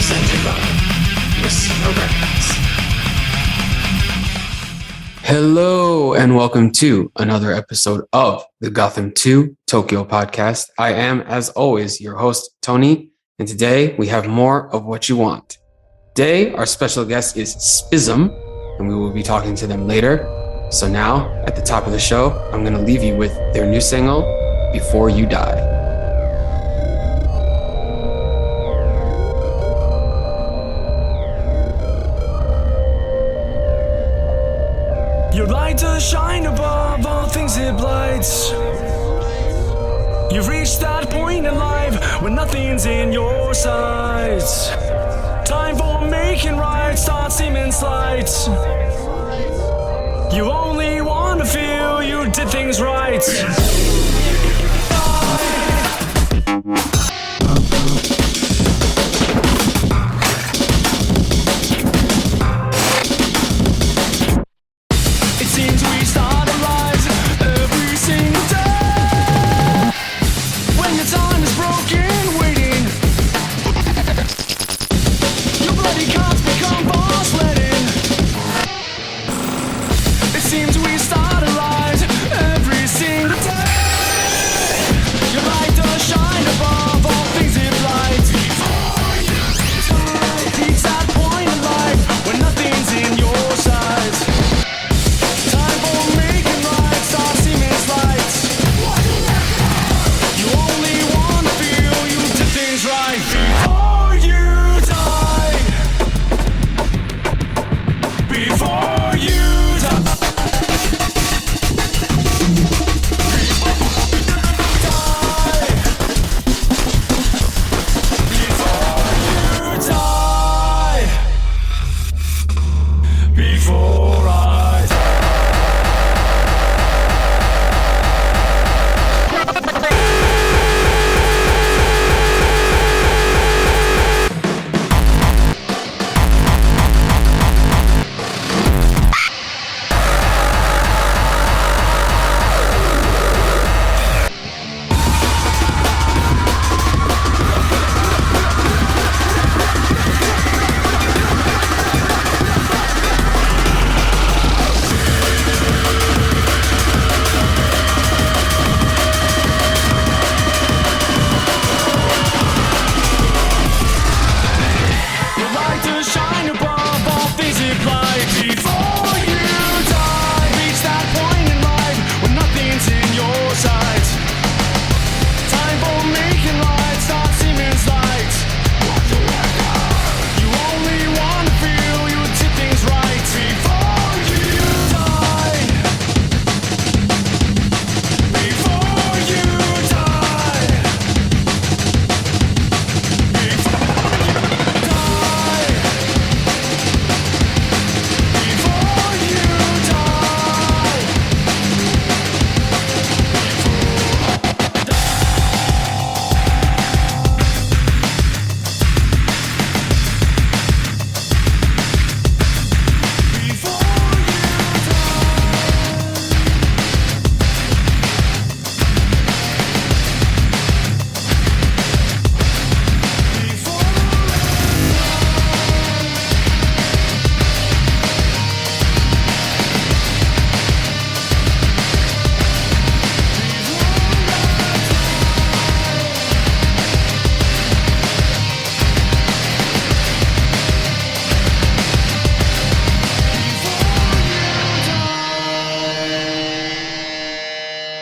presented by Messina Records. Hello and welcome to another episode of the Gotham 2 Tokyo podcast. I am, as always, your host, Tony, and today we have more of what you want. Today, our special guest is SPIZM, and we will be talking to them later. So now, at the top of the show, I'm going to leave you with their new single, Before You Die. Your light does shine above all things it blights. You've reached that point in life when nothing's in your sights. Time for making right starts seeming slight. You only want to feel you did things right.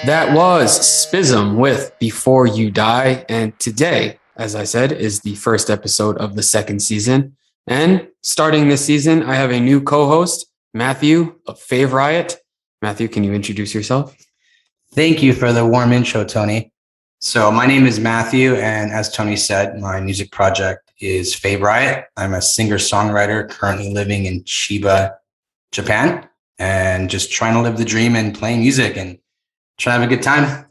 That was SPIZM with Before You Die. And today, as I said, is the first episode of the second season. And starting this season, I have a new co-host, Matthew of Fave Riot. Matthew, can you introduce yourself? Thank you for the warm intro, Tony. So my name is Matthew, and as Tony said, my music project is Fave Riot. I'm a singer-songwriter currently living in Chiba, Japan, and just trying to live the dream and playing music and try to have a good time.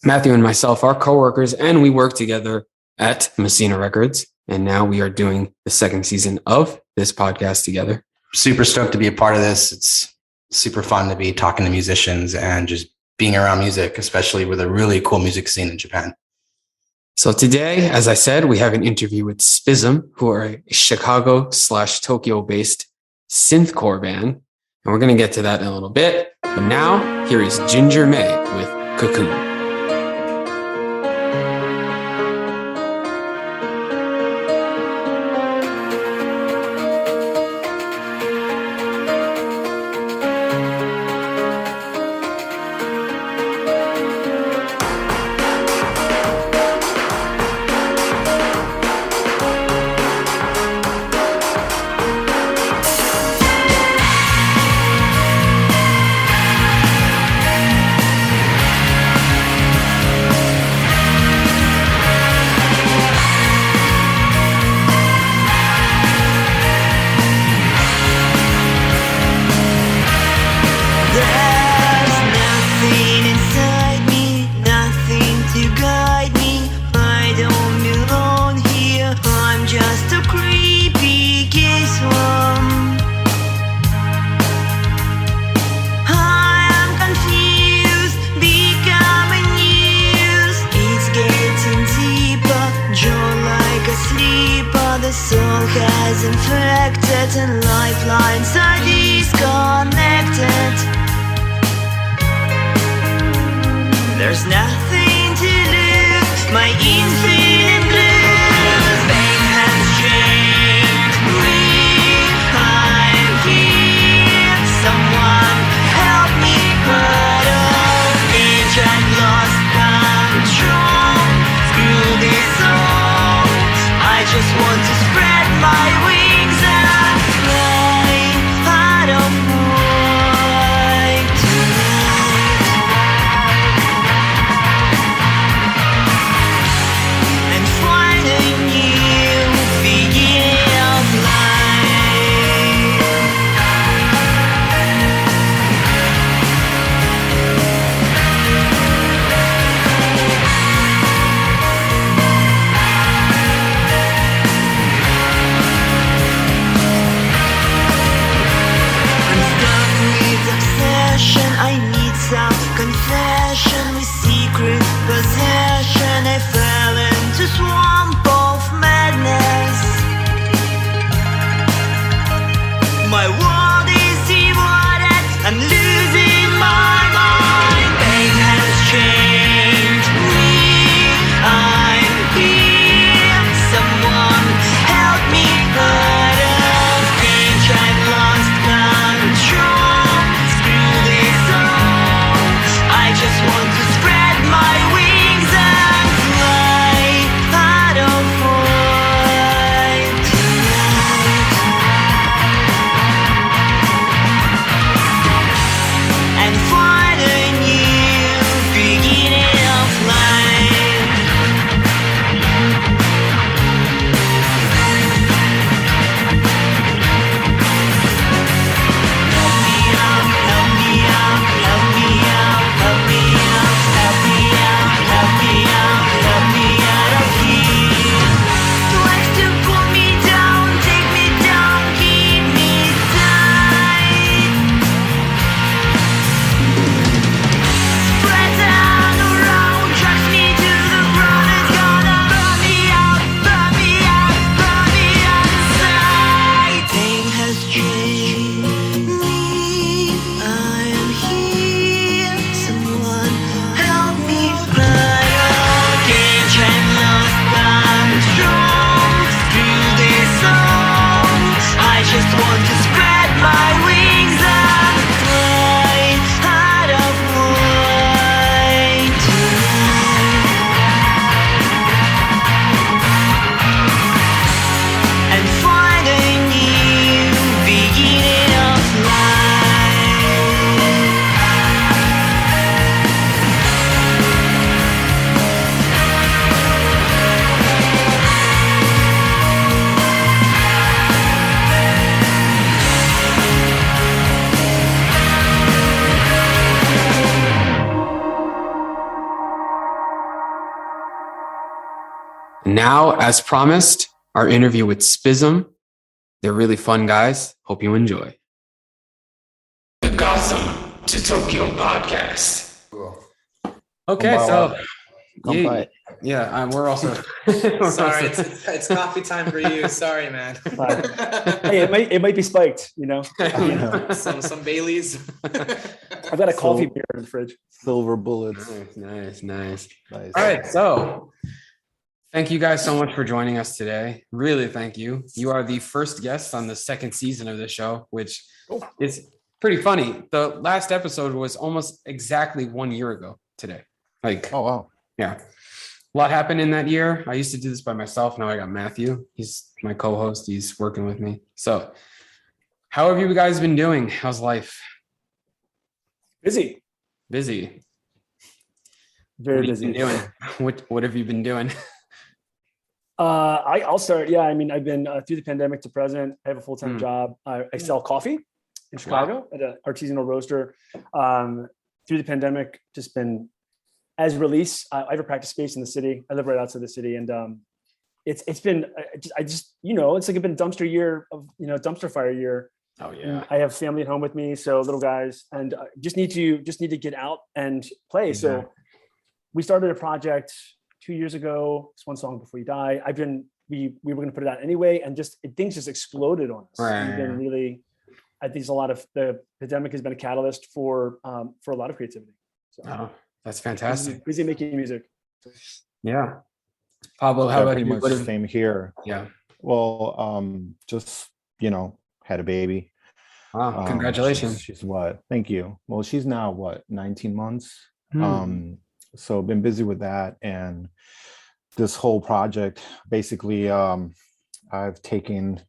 Matthew and myself are coworkers, and we work together at Messina Records. And now we are doing the second season of this podcast together. Super stoked to be a part of this. It's super fun to be talking to musicians and just being around music, especially with a really cool music scene in Japan. So today, as I said, we have an interview with SPIZM, who are a Chicago/Tokyo-based synthcore band. And we're going to get to that in a little bit. But now, here is Ginger May with Cocoon. Soul has infected and lifelines are disconnected. There's nothing to lose, my infinite blues. Fate has changed me, I'm here. Someone help me puddle, age and lost control. Screw this song, I just want to spread my wings and fly. I don't want tonight and find a new beginning of life. I need self-confession with secret possession. I fell into swamp of madness. My world is divided, I'm losing my mind. Pain has changed me, I'm here. Someone help me cut off cage, I've lost control. I just want to spread my wings and fly. I don't fight tonight and find a new beginning of life. Help me out, help me out, help me out, help me out, help me out, help me out, help me out of here. Likes to pull me down, take me down, keep me tight. Spread out around, drags me to the ground. It's gonna burn me out, burn me out, burn me out inside. Pain has changed me, I am here. Someone help me cry out. Cage and lost control. Through this song, I just want to spread my wings and fly. I don't want tonight and find a new beginning of life. Now, as promised, our interview with SPIZM. They're really fun guys. Hope you enjoy. The Gotham to Tokyo podcast. Cool. Okay, so Come Yeah, by. yeah. We're also Sorry, it's coffee time for you. Sorry, man. Hey, it might be spiked, you know. some Baileys. I've got a coffee beer in the fridge. Silver bullets. Nice. Nice. All right, so thank you guys so much for joining us today. Really, thank you. You are the first guest on the second season of the show, which is pretty funny. The last episode was almost exactly 1 year ago today. Like, Oh wow. yeah, a lot happened in that year. I used to do this by myself. Now I got Matthew. He's my co-host. He's working with me. So, how have you guys been doing? How's life? Busy. Busy. Very busy. Doing? What have you been doing? I'll start. Yeah, I mean, I've been through the pandemic to present. I have a full-time job. I sell coffee in Chicago at an artisanal roaster. Through the pandemic, just been as release. I have a practice space in the city. I live right outside the city, and it's been it's like been a dumpster year of dumpster fire year. Oh yeah. And I have family at home with me, so little guys, and just need to get out and play. Yeah. So we started a project 2 years ago. It's One Song Before You Die. We were going to put it out anyway, and things just exploded on us. Right. We've been really, I think the pandemic has been a catalyst for a lot of creativity. So Oh, that's fantastic. busy making music. Yeah. Pablo, how Yeah, about pretty you? much What the have- same here. yeah. Well, just had a baby. Wow. Congratulations. She's what? Thank you. Well, she's now what, 19 months. Hmm. So been busy with that, and this whole project. Basically, I've been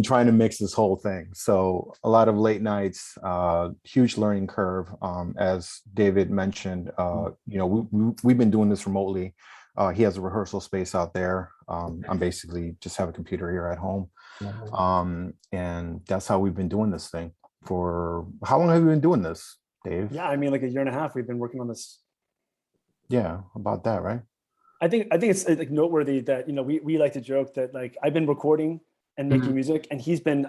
trying to mix this whole thing. So a lot of late nights, huge learning curve. As David mentioned, we've been doing this remotely. He has a rehearsal space out there. I'm basically just have a computer here at home. And that's how we've been doing this thing. For how long have you been doing this, Dave? Yeah, I mean, like a year and a half. We've been working on this. Yeah, about that, right? I think it's like noteworthy that we like to joke that like I've been recording and making music, and he's been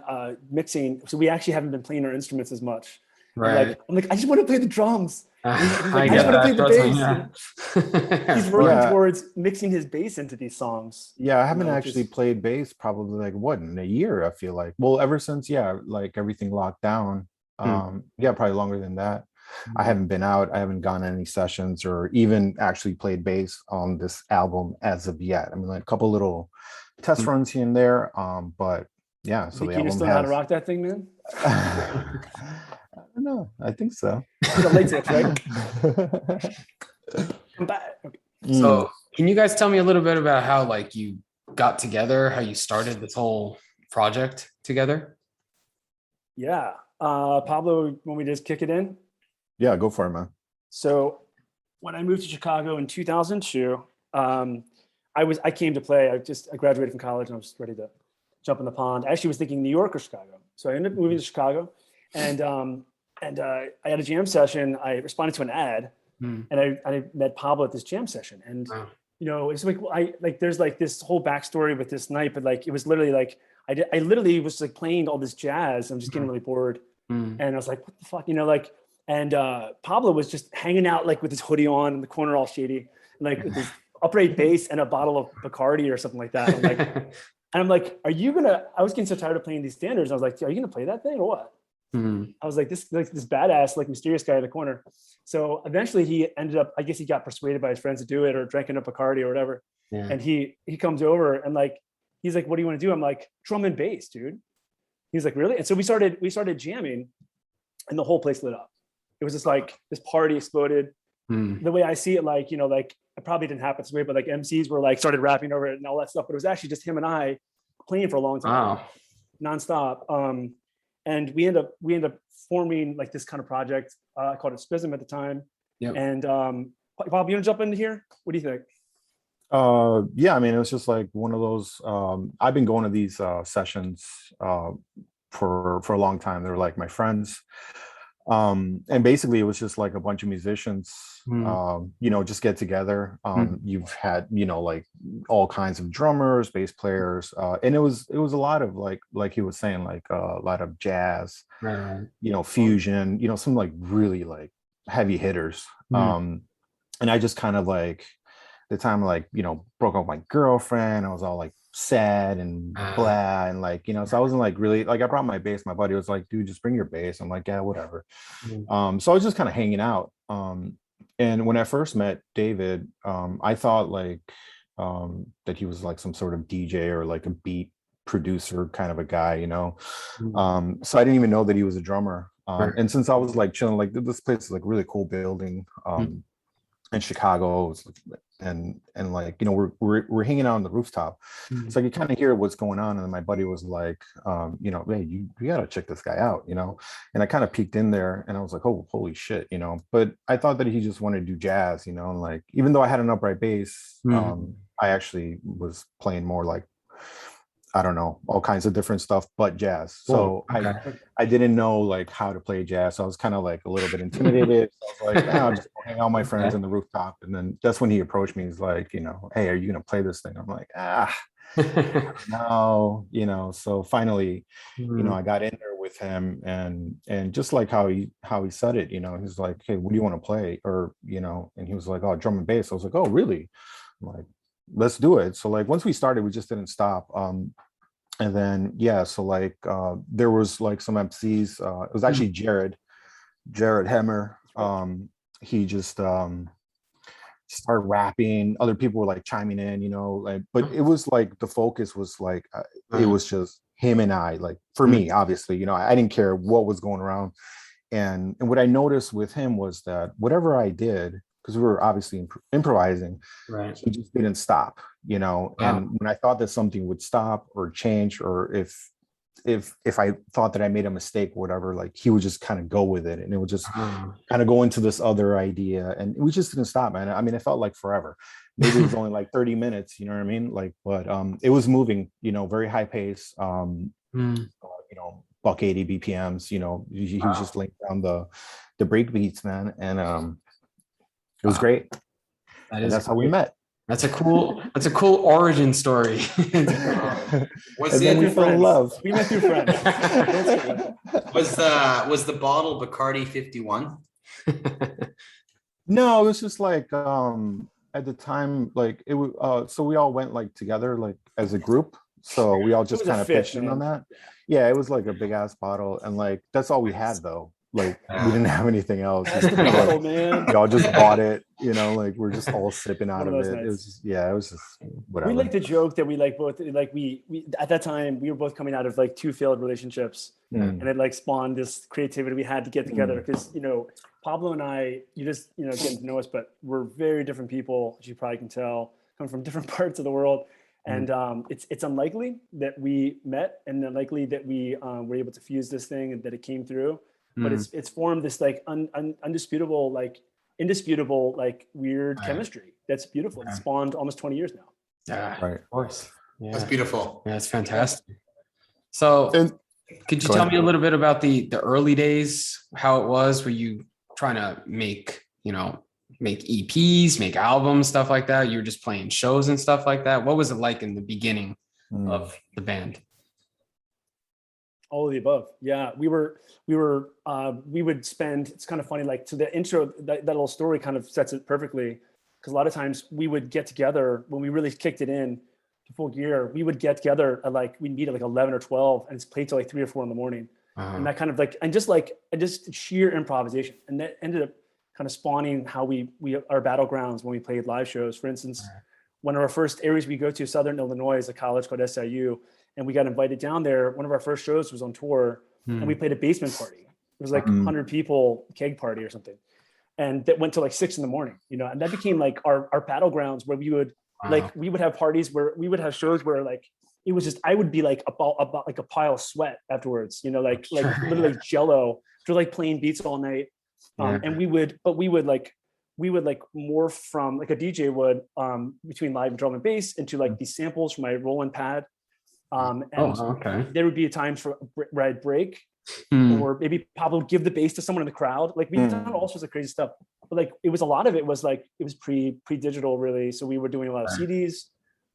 mixing. So we actually haven't been playing our instruments as much. Right. I'm like, I just want to play the drums. I just get want to play the that. bass. He's working towards mixing his bass into these songs. Yeah, I haven't actually played bass probably in a year, I feel like. Well, ever since like everything locked down. Probably longer than that. I haven't been out. I haven't gone on any sessions or even actually played bass on this album as of yet. I mean, like a couple little test runs here and there. But yeah, so Think the you album still know how to rock that thing, man? I don't know. I think so. The latex, right? Come back. Okay. So can you guys tell me a little bit about how like you got together, how you started this whole project together? Yeah. Pablo, want me to just kick it in? Yeah, go for it, man. So when I moved to Chicago in 2002, I came to play. I graduated from college and I was ready to jump in the pond. I actually was thinking New York or Chicago. So I ended up moving to Chicago, and I had a jam session. I responded to an ad, and I met Pablo at this jam session. And it's like, there's like this whole backstory with this night, but like it was literally like I literally was like playing all this jazz. I'm just getting really bored, and I was like, what the fuck, And Pablo was just hanging out like with his hoodie on in the corner, all shady, like with his upright bass and a bottle of Bacardi or something like that. I'm like, are you gonna? I was getting so tired of playing these standards. I was like, are you gonna play that thing or what? I was like, this badass, like mysterious guy in the corner. So eventually, he ended up. I guess he got persuaded by his friends to do it, or drank enough Bacardi or whatever. Yeah. And he comes over and like he's like, what do you want to do? I'm like, drum and bass, dude. He's like, really? And so we started jamming, and the whole place lit up. It was just like this party exploded. The way I see it, like, like it probably didn't happen this way, but like MCs were like started rapping over it and all that stuff. But it was actually just him and I playing for a long time, nonstop. And we end up forming like this kind of project. I called it SPIZM at the time. Yep. And Bob, you want to jump into here? What do you think? Yeah, I mean, it was just like one of those. I've been going to these sessions for a long time. They're like my friends. And basically it was just like a bunch of musicians, just get together. You've had, like all kinds of drummers, bass players, and it was a lot of like he was saying, like a lot of jazz, fusion, some like really like heavy hitters. Mm. And I just kind of like the time like, broke up with my girlfriend. I was all like sad and blah. And like, so I wasn't like really like I brought my bass. My buddy was like, dude, just bring your bass. I'm like, yeah, whatever. So I was just kind of hanging out. And when I first met David, I thought like that he was like some sort of DJ or like a beat producer kind of a guy, so I didn't even know that he was a drummer. And since I was like chilling, like this place is like really cool building in Chicago, and like we're hanging out on the rooftop, so I could kind of hear what's going on. And my buddy was like, hey, you gotta check this guy out, and I kind of peeked in there, and I was like, oh, holy shit, But I thought that he just wanted to do jazz, and like even though I had an upright bass, I actually was playing more like, I don't know, all kinds of different stuff, but jazz. So I didn't know like how to play jazz. So I was kind of like a little bit intimidated. So I was like, I'll just go hang out with my friends on the rooftop. And then that's when he approached me. He's like, hey, are you going to play this thing? I'm like, no, so finally, I got in there with him, and just like how he said it, he's like, hey, what do you want to play? Or, and he was like, oh, drum and bass. I was like, oh, really? I'm like, let's do it. So like once we started, we just didn't stop. And then so like there was like some MCs. It was actually Jared Hemmer. He just started rapping. Other people were like chiming in, like, but it was like the focus was like it was just him and I. Like for me, obviously, I didn't care what was going around. And what I noticed with him was that whatever I did, because we were obviously improvising, right, he just didn't stop, and when I thought that something would stop or change, or if I thought that I made a mistake or whatever, like he would just kind of go with it, and it would just kind of go into this other idea, and we just didn't stop, man. I mean, it felt like forever. Maybe it was only like 30 minutes, you know what I mean? Like, but it was moving, very high pace, buck 80 BPMs, he was just laying down the break beats, man. And it was great. That's how we met. That's a cool origin story. And then we fell in love. We met through friends. Was the bottle Bacardi 51? No, it was just like at the time, like it was so we all went like together, like as a group. So we all just kind of pitched in on that. Yeah, it was like a big ass bottle, and like that's all we had though. Like we didn't have anything else. That's the bottle, man. Y'all just bought it, like we're just all sipping out of it. Nights. It was just, it was just whatever. We like to joke that we like both, like we at that time we were both coming out of like 2 failed relationships, and it like spawned this creativity. We had to get together because Pablo and I, you just getting to know us, but we're very different people, as you probably can tell, come from different parts of the world. And it's unlikely that we met, and unlikely that we were able to fuse this thing and that it came through. But it's formed this like indisputable like weird chemistry that's beautiful. It's spawned almost 20 years now. Yeah, right. Of course. Yeah. That's beautiful. Yeah, it's fantastic. So could you tell me a little bit about the early days, how it was? Were you trying to make EPs, make albums, stuff like that? You were just playing shows and stuff like that. What was it like in the beginning of the band? All of the above. Yeah, we would spend, it's kind of funny, like, so the intro, that little story kind of sets it perfectly, because a lot of times we would get together when we really kicked it in to full gear. We would get together at we'd meet at like 11 or 12 and play till like 3 or 4 in the morning. And that kind of like, and just sheer improvisation. And that ended up kind of spawning how we our battlegrounds when we played live shows. For instance, one of our first areas we go to, Southern Illinois, a college called SIU. And we got invited down there. One of our first shows was on tour, and we played a basement party. It was like 100 people keg party or something, and that went till like 6 in the morning. And that became like our battlegrounds, where we would we would have parties where we would have shows where like it was just, I would be like about like a pile of sweat afterwards. Like literally like jello after like playing beats all night. And we would morph from like a DJ would between live drum and bass into like these samples from my Roland pad. There would be times where I'd break, or maybe Pablo would give the bass to someone in the crowd. Like we've done all sorts of crazy stuff, but like it was a lot of it was like it was pre-digital really. So we were doing a lot of CDs.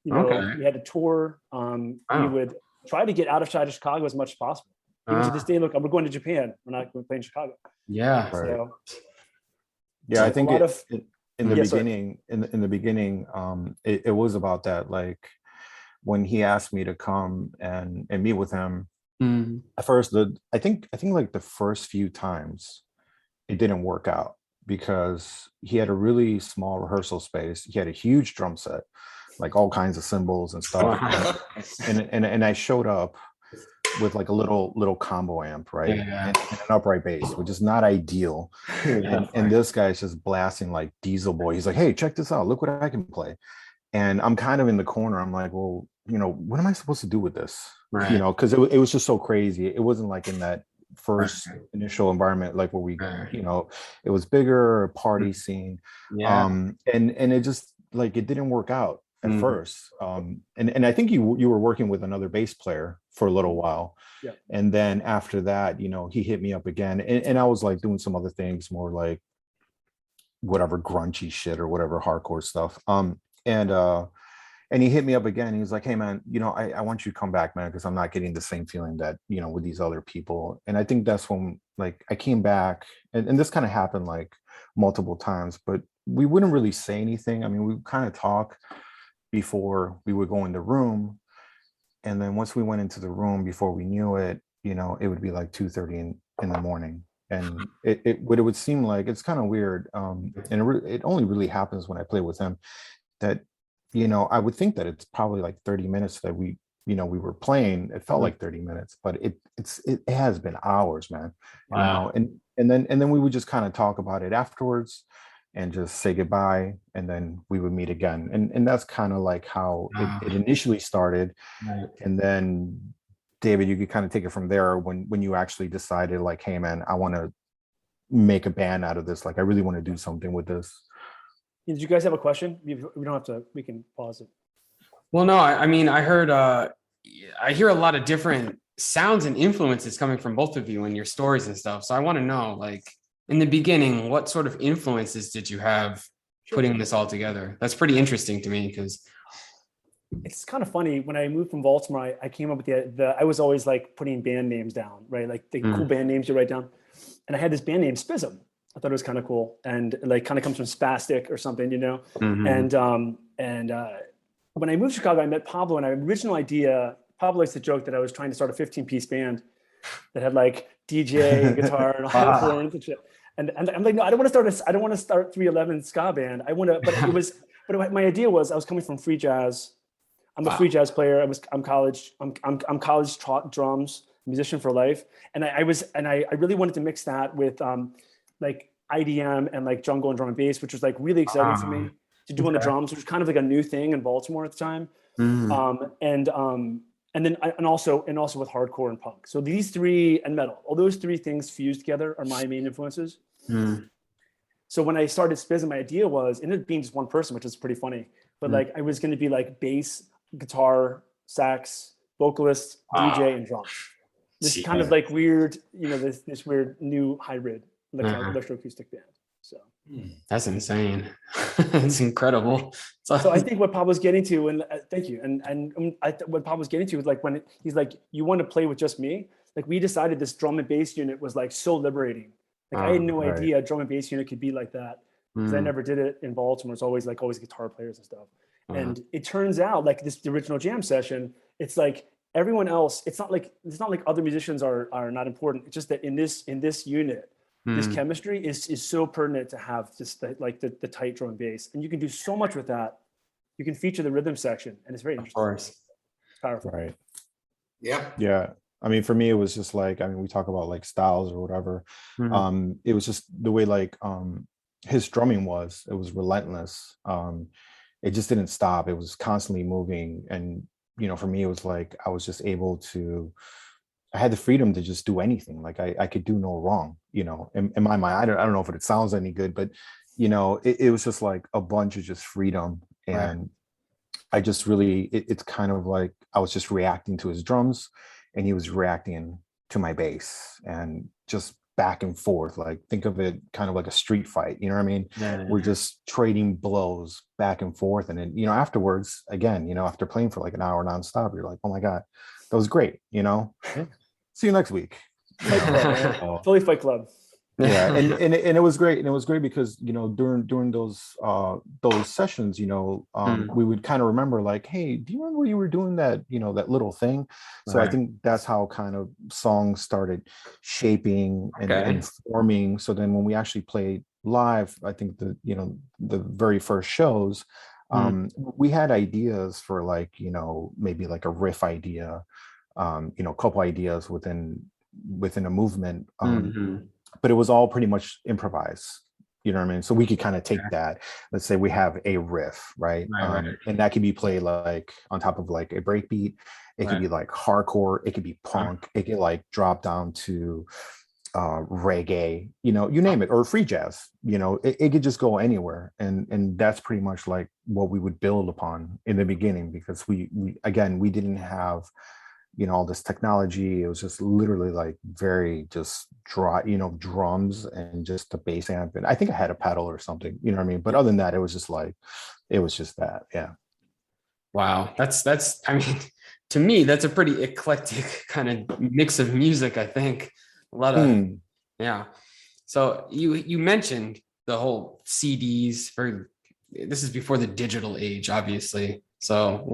We had to tour. We would try to get outside of Chicago as much as possible. Even to this day, look, we're going to Japan. We're not going to play in Chicago. Yeah. So Yeah, I a think lot of in the Yes, sir. beginning, in the beginning, it was about that. Like when he asked me to come and meet with him Mm. at first, I think like the first few times it didn't work out because he had a really small rehearsal space. He had a huge drum set, like all kinds of cymbals and stuff. Wow. And I showed up with like a little combo amp, right? Yeah. And an upright bass, which is not ideal. Yeah. And this guy's just blasting like Diesel Boy. He's like, hey, check this out. Look what I can play. And I'm kind of in the corner. I'm like, well, what am I supposed to do with this? Right. Because it was just so crazy. It wasn't like in that first Right. initial environment, like where we, Right. it was bigger, a party scene. Yeah. And it just like it didn't work out at Mm. first. And I think you were working with another bass player for a little while. Yeah. And then after that, he hit me up again. And I was like doing some other things, more like whatever grungy shit or whatever hardcore stuff. And and he hit me up again. He was like, hey man, I want you to come back, man, because I'm not getting the same feeling that, with these other people. And I think that's when like I came back, and this kind of happened like multiple times, but we wouldn't really say anything. I mean, we kind of talk before we would go in the room. And then once we went into the room, before we knew it, it would be like 2:30 in the morning. And what it would seem like, it's kind of weird. And it only really happens when I play with him, that, I would think that it's probably like 30 minutes that we were playing. It felt like 30 minutes, but it has been hours, man. Wow. And then we would just kind of talk about it afterwards and just say goodbye, and then we would meet again. And that's kind of like how it initially started. Right. And then David, you could kind of take it from there when you actually decided like, hey man, I want to make a band out of this. Like I really want to do something with this. Did you guys have a question? We don't have to. We can pause it. Well, no, I mean, I heard, I hear a lot of different sounds and influences coming from both of you in your stories and stuff. So I want to know, like, in the beginning, what sort of influences did you have putting this all together? That's pretty interesting to me because It's kind of funny. When I moved from Baltimore, I came up with the I was always like putting band names down, right? Like the cool band names you write down. And I had this band name, SPIZM. I thought it was kind of cool, and like kind of comes from spastic or something, Mhm. And when I moved to Chicago, I met Pablo, and our original idea, Pablo likes to joke that I was trying to start a 15-piece band that had like DJ and guitar and all the horns and shit. And I'm like, no, I don't want to start 311 ska band. But my idea was I was coming from free jazz. I'm a free jazz player. I'm college taught drums, musician for life. And I really wanted to mix that with like IDM and like jungle and drum and bass, which was like really exciting for me to do on the drums, which was kind of like a new thing in Baltimore at the time. And also with hardcore and punk. So these three, and metal, all those three things fused together are my main influences. So when I started SPIZM, my idea was, and it being just one person, which is pretty funny, but like I was going to be like bass, guitar, sax, vocalist, DJ, and drums. This kind of like weird, this weird new hybrid electroacoustic band. So That's insane. It's incredible. So I think what Pablo's getting to, and thank you, what Pablo's getting to is like when he's like, you want to play with just me? Like we decided this drum and bass unit was like so liberating. Like I had no idea a drum and bass unit could be like that, because I never did it in Baltimore. It's always guitar players and stuff. And it turns out like the original jam session, it's like everyone else, it's not like other musicians are not important. It's just that in this unit, this chemistry is so pertinent to have just the tight drum and bass. And you can do so much with that. You can feature the rhythm section, and it's very interesting. Of course. It's powerful. Right. Yeah. Yeah. I mean, for me, it was just like, I mean, we talk about like styles or whatever. It was just the way like his drumming was, it was relentless. It just didn't stop. It was constantly moving. And, for me, it was like, I was just able to, I had the freedom to just do anything. Like I could do no wrong, in my mind. I don't know if it sounds any good, but, it was just like a bunch of just freedom. And I just really, it's kind of like, I was just reacting to his drums, and he was reacting to my bass, and just back and forth. Like think of it kind of like a street fight, you know what I mean? We're just trading blows back and forth. And then, afterwards, again, after playing for like an hour nonstop, you're like, oh my God, that was great, See you next week. Fight Club, man. Philly Fight Club. Yeah, and it was great, and it was great because during those sessions, Mm, we would kind of remember like, hey, do you remember you were doing that, that little thing? So I right. think that's how kind of songs started shaping Okay. and forming. So then when we actually played live, I think the very first shows, Mm, we had ideas for like, maybe like a riff idea, a couple ideas within a movement. mhm. But it was all pretty much improvised. You know what I mean? So we could kind of take Okay. that. Let's say we have a riff, right? Right, right, And that could be played like on top of like a breakbeat. It could right. be like hardcore. It could be Uh, punk. It could like drop down to reggae. You name it, or free jazz. It could just go anywhere. And that's pretty much like what we would build upon in the beginning because we didn't have all this technology. It was just literally like very just dry, drums and just a bass amp. And I think I had a pedal or something, you know what I mean? But other than that, it was just like, it was just that. Yeah. Wow. I mean, to me, that's a pretty eclectic kind of mix of music, I think. A lot of, Mm. yeah. So you mentioned the whole CDs this is before the digital age, obviously. So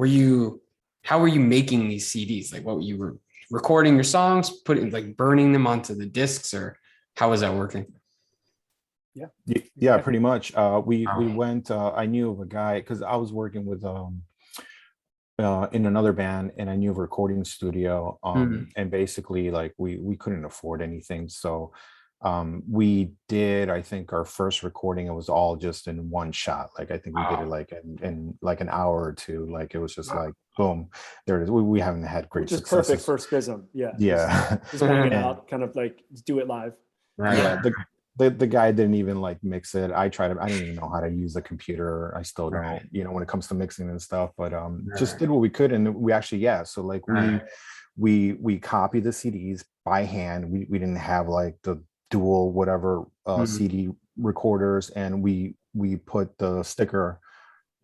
how were you making these CDs? Like what you were recording your songs, burning them onto the discs, or how was that working? Yeah. Yeah, pretty much. We Oh. went, I knew of a guy because I was working with, in another band, and I knew of a recording studio, Mm. and basically like we couldn't afford anything, so we did, I think, our first recording. It was all just in one shot. Like I think we did it Wow. like in like an hour or two. Like it was just Wow. like boom, there it is. We haven't had great Which is perfect successes. for SPIZM. Yeah. Yeah. Just bang it Right. out, kind of like just do it live. Yeah, Right. the guy didn't even like mix it. I didn't even know how to use a computer. I still Right. don't, when it comes to mixing and stuff, but just Right. did what we could. And we actually, yeah, so like Right. we copied the CDs by hand. We didn't have like the dual whatever Mm. CD recorders, and we put the sticker,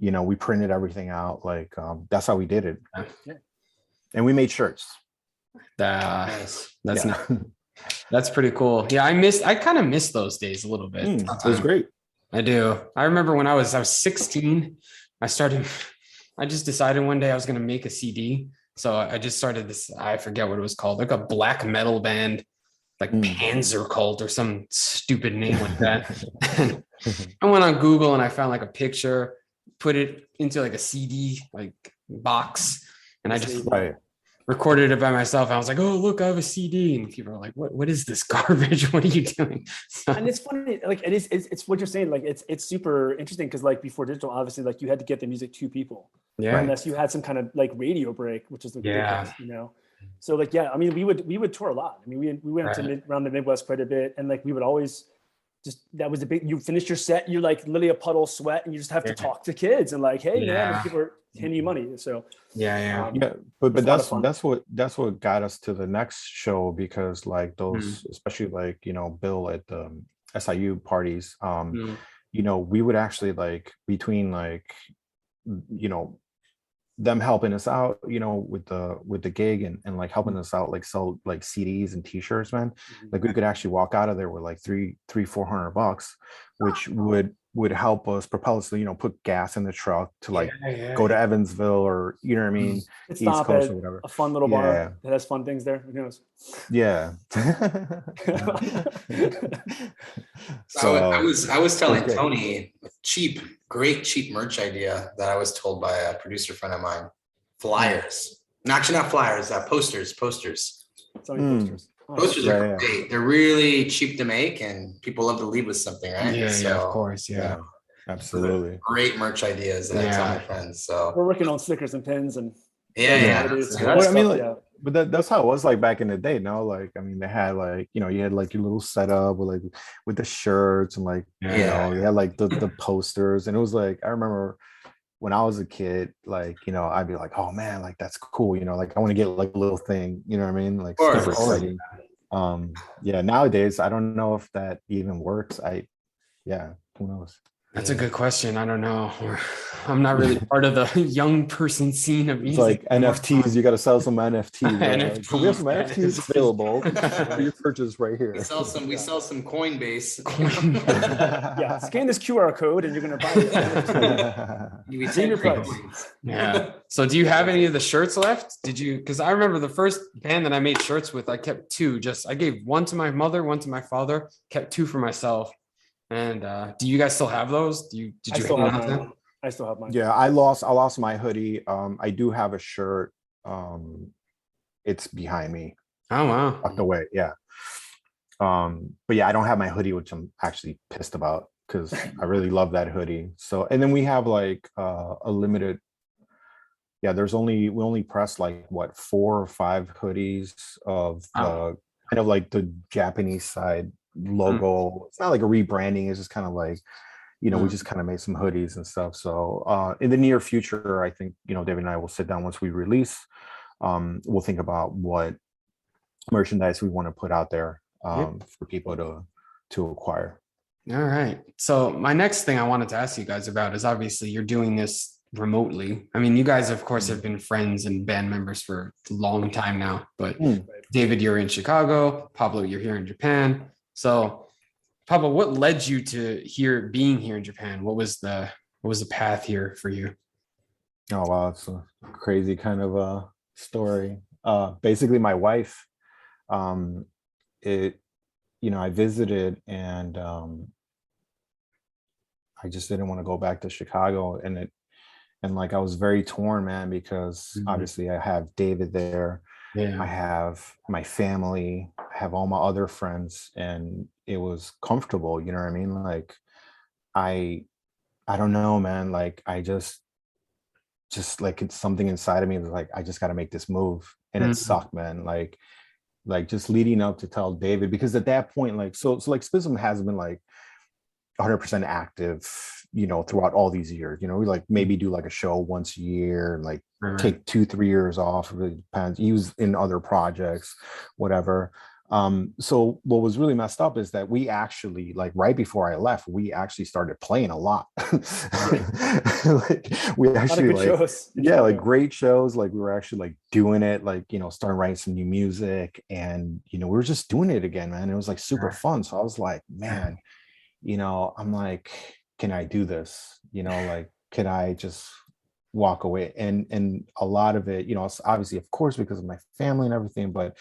we printed everything out. Like that's how we did it. Yeah. And we made shirts. That's Yeah. not That's pretty cool. Yeah, I kind of miss those days a little bit It was sometimes. great. I do. I remember when I was 16, I started I just decided one day I was going to make a CD. So I just started this, I forget what it was called, like a black metal band, like Mm. Panzer Cult or some stupid name like that. And I went on Google and I found like a picture, put it into like a CD like box, and I just Right. recorded it by myself. I was like, "Oh, look, I have a CD," and people are like, "What is this garbage? What are you doing?" So, And it's funny, like it's what you're saying, like it's super interesting because like before digital, obviously, like you had to get the music to people yeah, unless you had some kind of like radio break, which is like yeah, ridiculous. So like yeah, I mean we would tour a lot. I mean we went to right. around the Midwest quite a bit, and like we would always just that was the big. You finish your set, you're like literally a puddle of sweat, and you just have to Yeah. talk to kids and like, hey man, and Yeah, people are handing you money. So yeah. Yeah, it was but a lot of fun. that's what got us to the next show, because like Mm, those, especially like Bill at the SIU parties, mm, we would actually like between like you know them helping us out, with the gig, and like helping us out, like sell like CDs and t-shirts, man. Mhm. Like we could actually walk out of there with like $300-400, which would help us propel us to, put gas in the truck to like yeah. go to Evansville, or you know what I mean, Could East stop Coast or at whatever. a fun little Yeah, bar that has fun things there. Who knows? yeah. I So was I was it was telling great. Tony great cheap merch idea that I was told by a producer friend of mine. Flyers. No, actually not flyers, posters. So many posters. Oh, Posters Yeah, are yeah. great. They're really cheap to make and people love to leave with something, right? Yeah, of course, yeah. Absolutely. Great merch ideas that I tell my friends. So we're working on stickers and pins and yeah. hoodies. Yeah. All Well, that I mean, stuff, like, yeah. but that's how it was like back in the day. No, like, I mean, they had like, you had like your little setup with the shirts, and like, Yeah. they had like the posters, and it was like, I remember when I was a kid, like, I'd be like, oh man, like that's cool, like I want to get like a little thing, you know what I mean? Like Of super course. exciting. Yeah, nowadays I don't know if that even works. Yeah, who knows? That's a good question. I don't know. I'm not really part of the young person scene of It's music. like NFTs. You got to sell some NFTs. NFTs, We have some man. NFTs available for your purchase right here. We sell some Coinbase. Yeah, scan this QR code and you're going to buy it. We Name your price. Yeah. So do you have any of the shirts left? Did you? Because I remember the first band that I made shirts with, I kept two. I gave one to my mother, one to my father, kept two for myself. And do you guys still have those? Did I you still hang have on to them? mine. I still have mine. Yeah, I lost my hoodie. I do have a shirt. It's behind me, Oh wow. tucked away. Yeah. But yeah, I don't have my hoodie, which I'm actually pissed about because I really love that hoodie. So, and then we have like a limited. Yeah, we only pressed like what 4 or 5 hoodies of the kind of like the Japanese side logo. It's not like a rebranding. It's just kind of like, we just kind of made some hoodies and stuff. So in the near future, I think, David and I will sit down once we release. We'll think about what merchandise we want to put out there for people to acquire. All right. So my next thing I wanted to ask you guys about is obviously you're doing this remotely. I mean, you guys, of course, have been friends and band members for a long time now, but David, you're in Chicago. Pablo, you're here in Japan. So Pablo, what led you to being here in Japan? What was the path here for you? Oh, wow. It's a crazy kind of a story. Basically my wife, I visited and I just didn't want to go back to Chicago, and like I was very torn, man, because obviously I have David there. Yeah. I have my family, I have all my other friends, and it was comfortable, you know what I mean? Like I don't know, man. Like I just like it's something inside of me was like, I just got to make this move. And it sucked, man. Like just leading up to tell David, because at that point, like, so like SPIZM has been like 100% active, throughout all these years. We like maybe do like a show once a year and like take 2-3 years off. It really depends. He was in other projects, whatever. So what was really messed up is that we actually, like right before I left, we actually started playing a lot. Like we actually like, like great shows. Like we were actually like doing it, like, starting writing some new music, and, we were just doing it again, man. It was like super fun. So I was like, man, I'm like, can I do this? Like, can I just walk away? And a lot of it, it's obviously, of course, because of my family and everything, but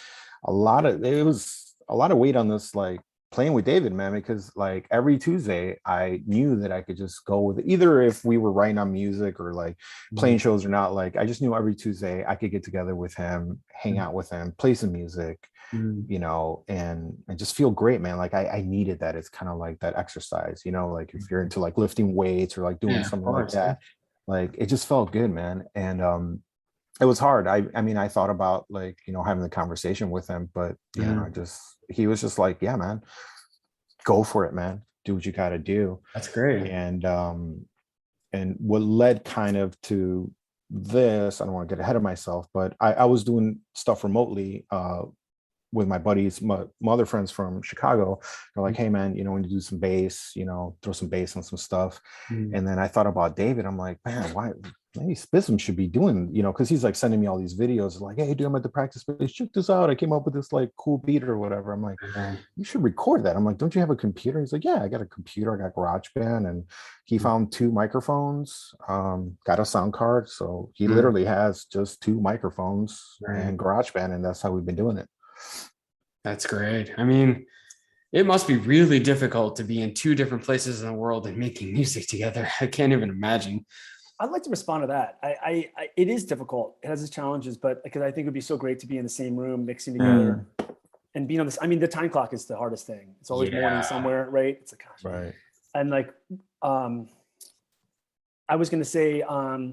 it was a lot of weight on this, like playing with David, man, because like every Tuesday I knew that I could just go with it. Either if we were writing on music or like playing shows or not, like I just knew every Tuesday I could get together with him, hang out with him, play some music, and just feel great, man. Like I needed that. It's kind of like that exercise, like if you're into like lifting weights or like doing something like that, like it just felt good, man. And it was hard. I mean, I thought about like, having the conversation with him, but he was just like, yeah, man, go for it, man. Do what you got to do. That's great. And what led kind of to this, I don't want to get ahead of myself, but I was doing stuff remotely, with my buddies, my other friends from Chicago. They're like, hey man, we need to do some bass, throw some bass on some stuff. And then I thought about David. I'm like, man, why maybe SPIZM should be doing, because he's like sending me all these videos like, hey dude, I'm at the practice space, check this out. I came up with this like cool beat or whatever. I'm like, you should record that. I'm like, don't you have a computer? He's like, yeah, I got a computer, I got GarageBand. And he found 2 microphones, got a sound card. So he literally has just 2 microphones and GarageBand, and that's how we've been doing it. That's great. I mean, it must be really difficult to be in 2 different places in the world and making music together. I can't even imagine. I'd like to respond to that. It is difficult. It has its challenges, but because I think it'd be so great to be in the same room, mixing together and being on this. I mean, the time clock is the hardest thing. It's always morning somewhere, right? It's like, gosh. Right. And like, I was going to say, I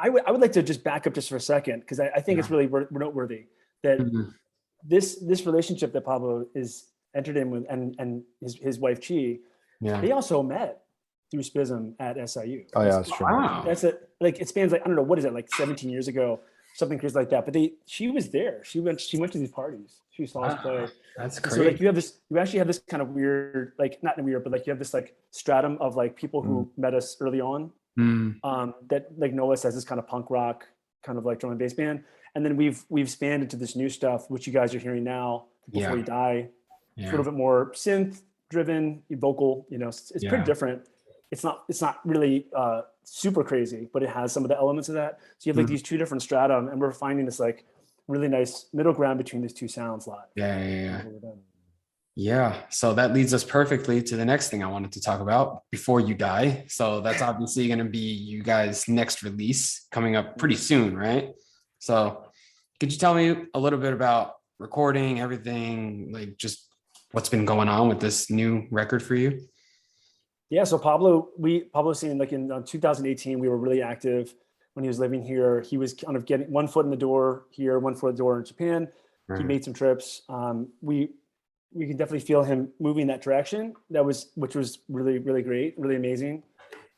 would like to just back up just for a second, because I think it's really noteworthy that this relationship that Pablo is entered in with and his wife Chi, they also met through SPIZM at SIU. Oh yeah, that's true. Wow. That's it. Like it spans like, I don't know, what is it, like 17 years ago. something crazy like that. But she was there. She went to these parties. She saw us play. That's And so like great. you actually have this kind of weird, like not weird, but like you have this like stratum of like people who met us early on, Mm, that like know us as this kind of punk rock kind of like drum and bass band. And then we've expanded to this new stuff, which you guys are hearing now, Before Yeah. You Die. It's a yeah. little bit more synth driven, vocal, it's Yeah. pretty different. It's not really super crazy, but it has some of the elements of that. So you have like Mhm. these two different stratum, and we're finding this like really nice middle ground between these two sounds live. Yeah. Yeah. So that leads us perfectly to the next thing I wanted to talk about, Before You Die. So that's obviously going to be you guys' next release coming up pretty soon, right? So could you tell me a little bit about recording, everything, like just what's been going on with this new record for you? Yeah, so Pablo's saying like in 2018, we were really active when he was living here. He was kind of getting one foot in the door here, one foot in the door in Japan. He Right. made some trips. We can definitely feel him moving in that direction. Which was really, really great, really amazing.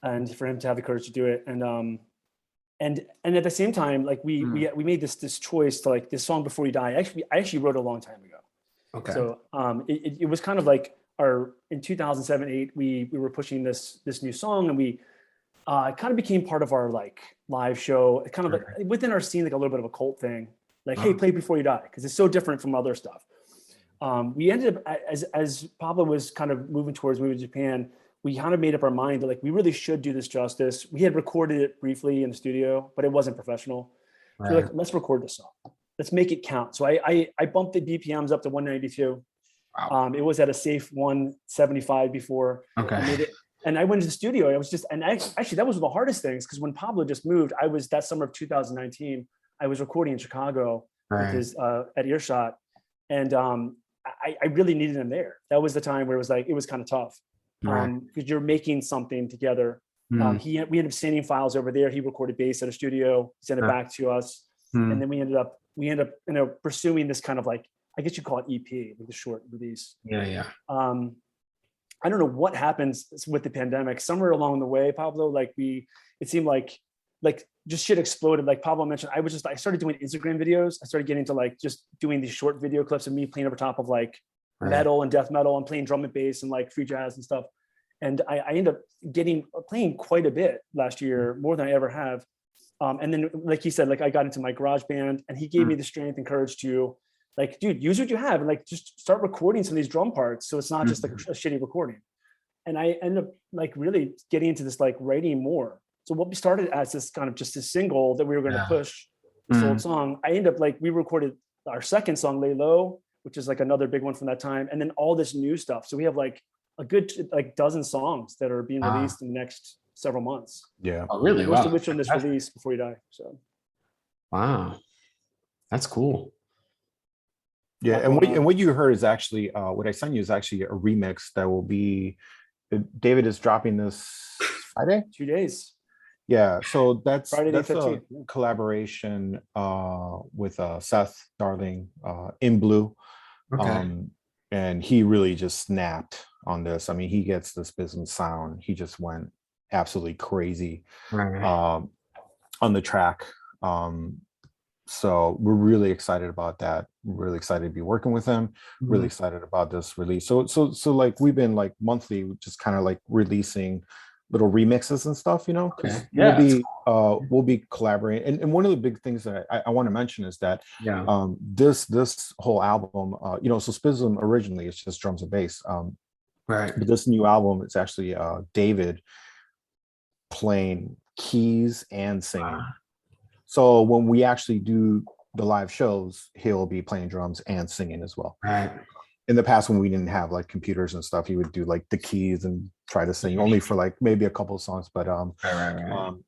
And for him to have the courage to do it. And at the same time, like we made this choice to like this song Before You Die. I actually wrote it a long time ago. Okay. So it was kind of like in 2007-8, we were pushing this new song, and we it kind of became part of our like live show. It kind of like within our scene, like a little bit of a cult thing. Like, hey, play Before You Die, because it's so different from other stuff. We ended up as Pablo was kind of moving to Japan. We kind of made up our mind that like we really should do this justice. We had recorded it briefly in the studio, but it wasn't professional. So we're like, let's record this song. Let's make it count. So I bumped the BPMs up to 192. Wow. It was at a safe 175 before. Okay. And I went to the studio. Actually that was one of the hardest things, because when Pablo just moved, I was that summer of 2019. I was recording in Chicago with his at Earshot, and I really needed him there. That was the time where it was kind of tough, because you're making something together. We ended up sending files over there. He recorded bass at a studio, sent it back to us, and then we ended up pursuing this kind of like, I guess you call it EP, like the short release. Yeah. I don't know what happens with the pandemic. Somewhere along the way, Pablo, it seemed like just shit exploded. Like Pablo mentioned, I started doing Instagram videos. I started getting into like just doing these short video clips of me playing over top of like metal and death metal and playing drum and bass and like free jazz and stuff. And I ended up playing quite a bit last year, more than I ever have. And then, like he said, like I got into my garage band, and he gave me the strength and courage to like, dude, use what you have and like just start recording some of these drum parts. So it's not just like a shitty recording. And I ended up like really getting into this like writing more. So what we started as this kind of just a single that we were going to push this old song, I ended up like, we recorded our second song, Lay Low, which is like another big one from that time. And then all this new stuff. So we have like a good like dozen songs that are being released in the next several months. Yeah. Oh, really? Most Wow. of which on this release, Before You Die. So Wow. That's cool. Yeah, and what you heard is actually what I sent you is actually a remix that will be. David is dropping this Friday. 2 days. Yeah, so that's Friday the a 15th. collaboration with Seth Darling in Blue, and he really just snapped on this. I mean, he gets this SPIZM sound. He just went absolutely crazy on the track. So we're really excited about that. We're really excited to be working with him. Really excited about this release. So like we've been like monthly, just kind of like releasing little remixes and stuff, because we'll be collaborating. And one of the big things that I want to mention is that this whole album, so SPIZM originally it's just drums and bass. But this new album, it's actually David playing keys and singing. So when we actually do the live shows, he'll be playing drums and singing as well. Right. In the past, when we didn't have like computers and stuff, he would do like the keys and try to sing only for like maybe a couple of songs. But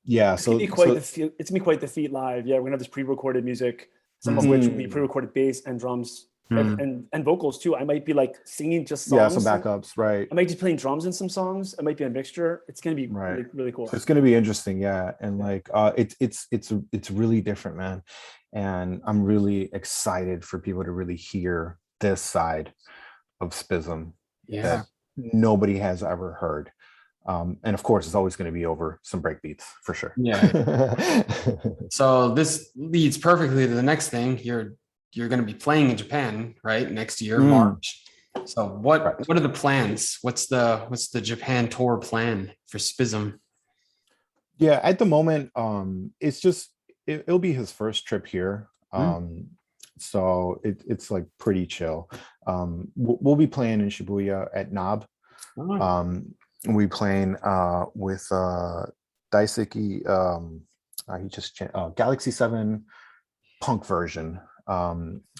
yeah, it's gonna be quite the feat live. Yeah, we're gonna have this pre-recorded music, some of which will be pre-recorded bass and drums and vocals too. I might be like singing just songs. Yeah, some backups, right? I might be playing drums in some songs. It might be a mixture. It's gonna be really, really cool. So it's gonna be interesting, yeah. And like it's really different, man. And I'm really excited for people to really hear this side of SPIZM that nobody has ever heard. And of course, it's always going to be over some break beats for sure. Yeah. So this leads perfectly to the next thing. You're going to be playing in Japan, right? Next year, March. So what are the plans? What's the Japan tour plan for SPIZM? Yeah, at the moment, it's just it'll be his first trip here. So it's like pretty chill. We'll be playing in Shibuya at Knob. We playing with Daisuke. He just Galaxy 7 punk version. I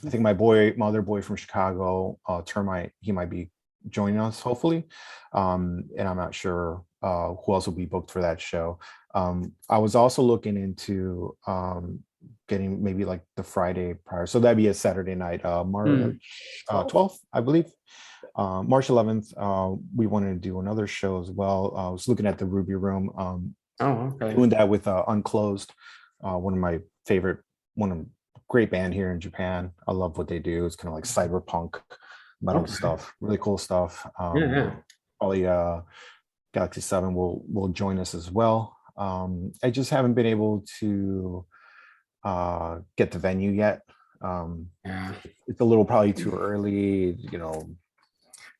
think my other boy from Chicago, Termite, he might be joining us hopefully. And I'm not sure who else will be booked for that show. I was also looking into getting maybe like the Friday prior, so that'd be a Saturday night, March 12th, I believe. March 11th, we wanted to do another show as well. I was looking at the Ruby Room, doing that with Unclosed, one of great band here in Japan. I love what they do. It's kind of like cyberpunk metal stuff, really cool stuff. Probably Galaxy 7 will join us as well. I just haven't been able to get the venue yet. It's a little probably too early,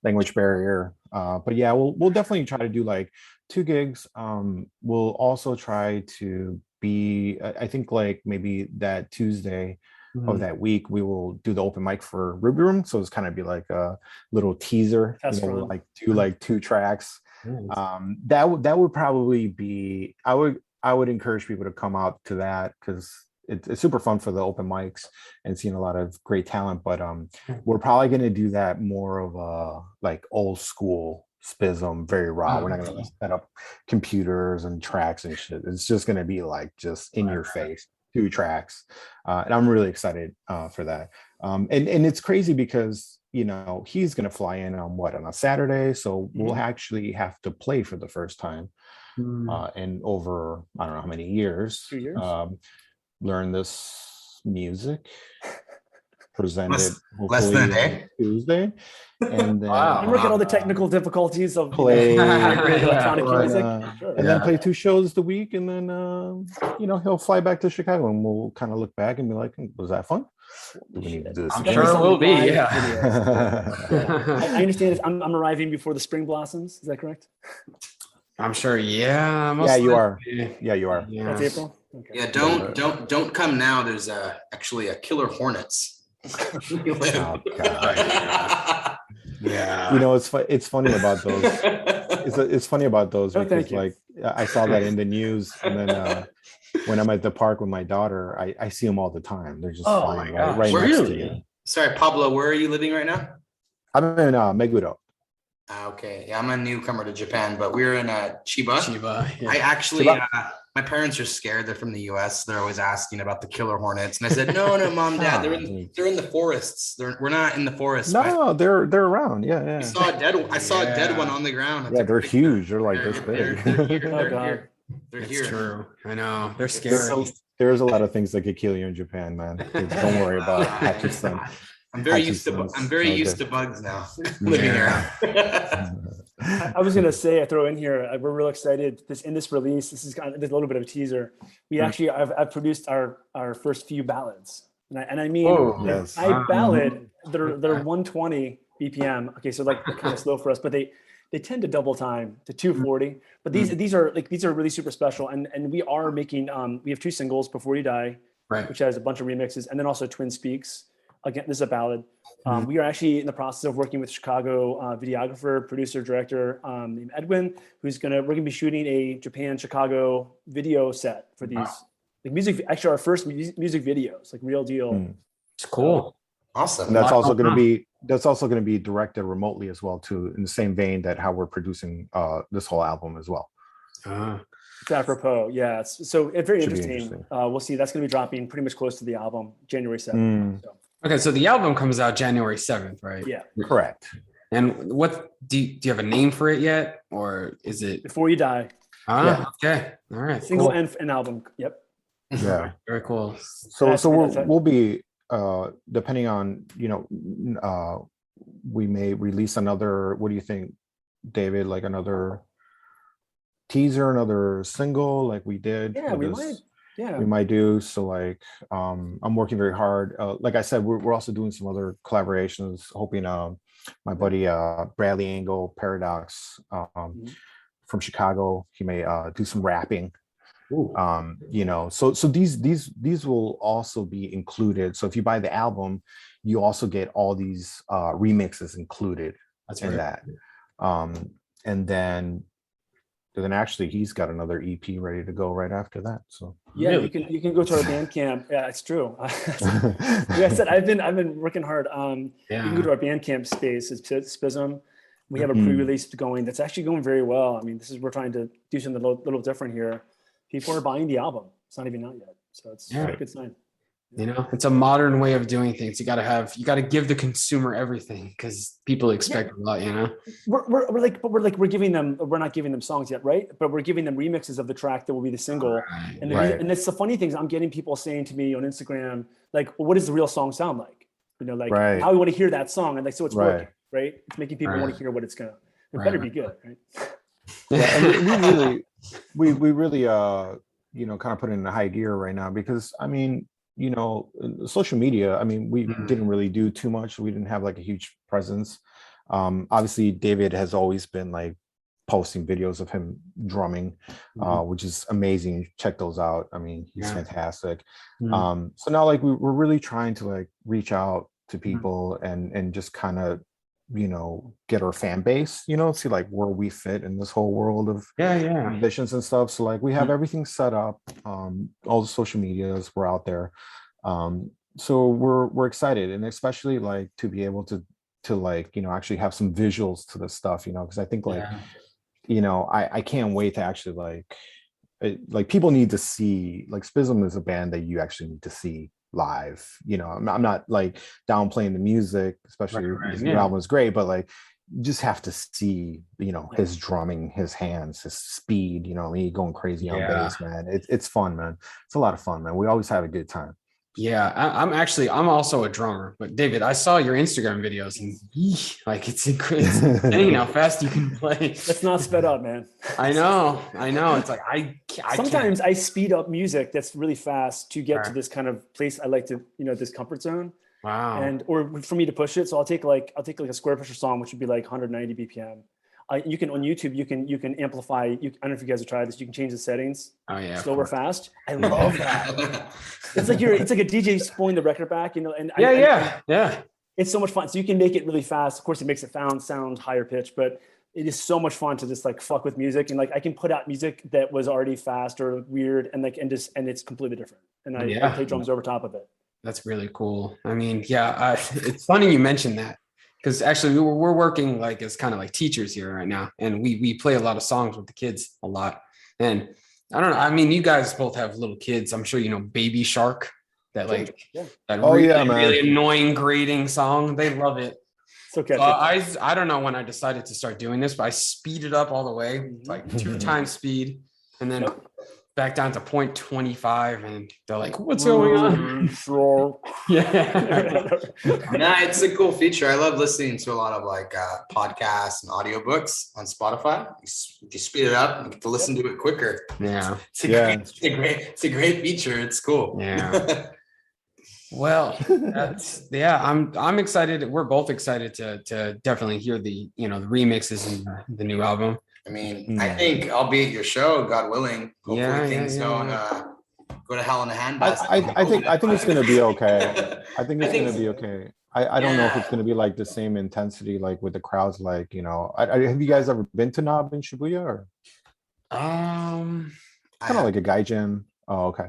language barrier. But yeah, we'll definitely try to do like 2 gigs. We'll also try to be, I think like maybe that Tuesday of that week, we will do the open mic for Ruby Room. So it's kind of be like a little teaser, we'll like do like 2 tracks. That would probably be, I would encourage people to come out to that because it's super fun for the open mics and seeing a lot of great talent. But we're probably going to do that more of a like old school SPIZM, very raw. We're not going to set up computers and tracks and shit. It's just going to be like just in your face, 2 tracks. And I'm really excited for that. And it's crazy because he's going to fly in on a Saturday, so we'll actually have to play for the first time in over I don't know how many years. 2 years. Learn this music, present it less than a hopefully day. Tuesday, and then Work at all the technical difficulties of play great electronic music, and then play 2 shows the week, and then he'll fly back to Chicago, and we'll kind of look back and be like, was that fun? Do we need to do this I'm again? sure it will be. Yeah. I understand. I'm arriving before the spring blossoms. Is that correct? I'm sure. Yeah. Yeah, you are. Yeah, you are. Yeah. That's April. Okay. Yeah, don't come now. There's actually a Killer Hornets. Oh, God. Yeah. It's funny about those. It's funny about those because like I saw that in the news, and then when I'm at the park with my daughter, I see them all the time. They're just flying right next to you. Sorry, Pablo, where are you living right now? I'm in Meguro. Okay, yeah, I'm a newcomer to Japan, but we're in Chiba. Yeah. I actually, my parents are scared. They're from the U.S. They're always asking about the Killer Hornets, and I said, no, Mom, Dad, they're in the forests. We're not in the forest. No, they're around. Yeah. I saw a dead one on the ground. Yeah, they're huge. They're like this big. They're It's here. true. I know. They're scary. There's a lot of things that could kill you in Japan, man. Don't worry about it. I'm very used to bugs now. Living here. I was gonna say, I throw in here, we're real excited. In this release, this is there's a little bit of a teaser. We actually, I've produced our first few ballads, and I mean, ballad. They're 120 BPM. Okay, so like kind of slow for us, but they tend to double time to 240. But these are really super special, and we are making. We have 2 singles, Before You Die, which has a bunch of remixes, and then also Twin Speaks. Again, this is a ballad. We are actually in the process of working with Chicago videographer, producer, director named Edwin, we're gonna be shooting a Japan Chicago video set for these like music. Actually, our first music videos, like real deal. It's cool. Awesome. And that's also going to be directed remotely as well, too, in the same vein that how we're producing this whole album as well. It's apropos, yeah. So it's very interesting. We'll see. That's going to be dropping pretty much close to the album, January 7th. So. Okay, so the album comes out January 7th, right? Yeah, correct. And what do you have a name for it yet, or is it Before You Die? Okay, all right. Single and album. Yep. Yeah, very cool. So we'll be depending on we may release another. What do you think, David? Like another teaser another single like we did. Yeah, with we this- might. Yeah. We might do. So like I'm working very hard. Like I said, we're also doing some other collaborations, hoping my buddy Bradley Angle Paradox from Chicago, he may do some rapping. You know, so these will also be included. So if you buy the album, you also get all these remixes included in that. And then actually he's got another EP ready to go right after that. So yeah, you can go to our Bandcamp. Yeah, it's true. Like I said, I've been working hard. You can go to our Bandcamp space. It's SPIZM. We have a pre-release going that's actually going very well. I mean, we're trying to do something a little different here. People are buying the album. It's not even out yet, so it's a good sign. You know, it's a modern way of doing things. You got to give the consumer everything because people expect a lot, you know. We're giving them, we're not giving them songs yet, right? But we're giving them remixes of the track that will be the single. And it's the funny things I'm getting people saying to me on Instagram, like, well, what does the real song sound like? You know, like how we want to hear that song. And like, so it's working, right? It's making people want to hear what it's gonna, it better be good, right? Yeah, and we really you know, kind of put it in a high gear right now because I mean, you know, social media, I mean, we didn't really do too much. We didn't have like a huge presence. Obviously David has always been like posting videos of him drumming, which is amazing. Check those out. I mean, he's fantastic. So now like we're really trying to like reach out to people and just kind of, you know, get our fan base, you know, see like where we fit in this whole world of musicians and stuff. So like we have everything set up, all the social medias, we're out there. So we're excited, and especially like to be able to like, you know, actually have some visuals to this stuff, you know, because I think like, you know, I can't wait to actually like people need to see, like SPIZM is a band that you actually need to see live. You know, I'm not like downplaying the music, especially this new album is great, but like you just have to see, you know, his drumming, his hands, his speed, you know, me going crazy on bass, man. It's fun, man. It's a lot of fun, man. We always have a good time. Yeah, I'm also a drummer, but David, I saw your Instagram videos and like it's insane how fast you can play. It's not sped up, man. I know. It's like I sometimes I speed up music that's really fast to get to this kind of place I like to, you know, this comfort zone. Wow. And or for me to push it, so I'll take like a Square Pusher song, which would be like 190 BPM. You can on YouTube, you can amplify. I don't know if you guys have tried this. You can change the settings. Oh yeah, slow or fast. I love that. It's like a DJ pulling the record back, you know. And it's so much fun. So you can make it really fast. Of course, it makes it sound higher pitch, but it is so much fun to just like fuck with music. And like I can put out music that was already fast or weird, and it's completely different. And I play drums over top of it. That's really cool. I mean, it's funny you mentioned that. Because actually we're working like as kind of like teachers here right now, and we play a lot of songs with the kids a lot. And I don't know, I mean, you guys both have little kids. I'm sure you know Baby Shark, that like really annoying grating song. They love it. So I don't know when I decided to start doing this, but I speeded up all the way, like 2 times speed, and then back down to 0.25, and they're like, what's going on? It's a cool feature. I love listening to a lot of like podcasts and audiobooks on Spotify. You speed it up and you get to listen to it quicker. It's a great feature. It's cool. Well, I'm excited. We're both excited to definitely hear the remixes and the new album. I mean, I think I'll be at your show, God willing. Hopefully things don't go to hell in a handbasket. I think it's gonna be okay. I think it's gonna be okay. I don't know if it's gonna be like the same intensity like with the crowds. Like, you know, have you guys ever been to Knob in Shibuya or? Kind of like a guy gym. Oh, okay.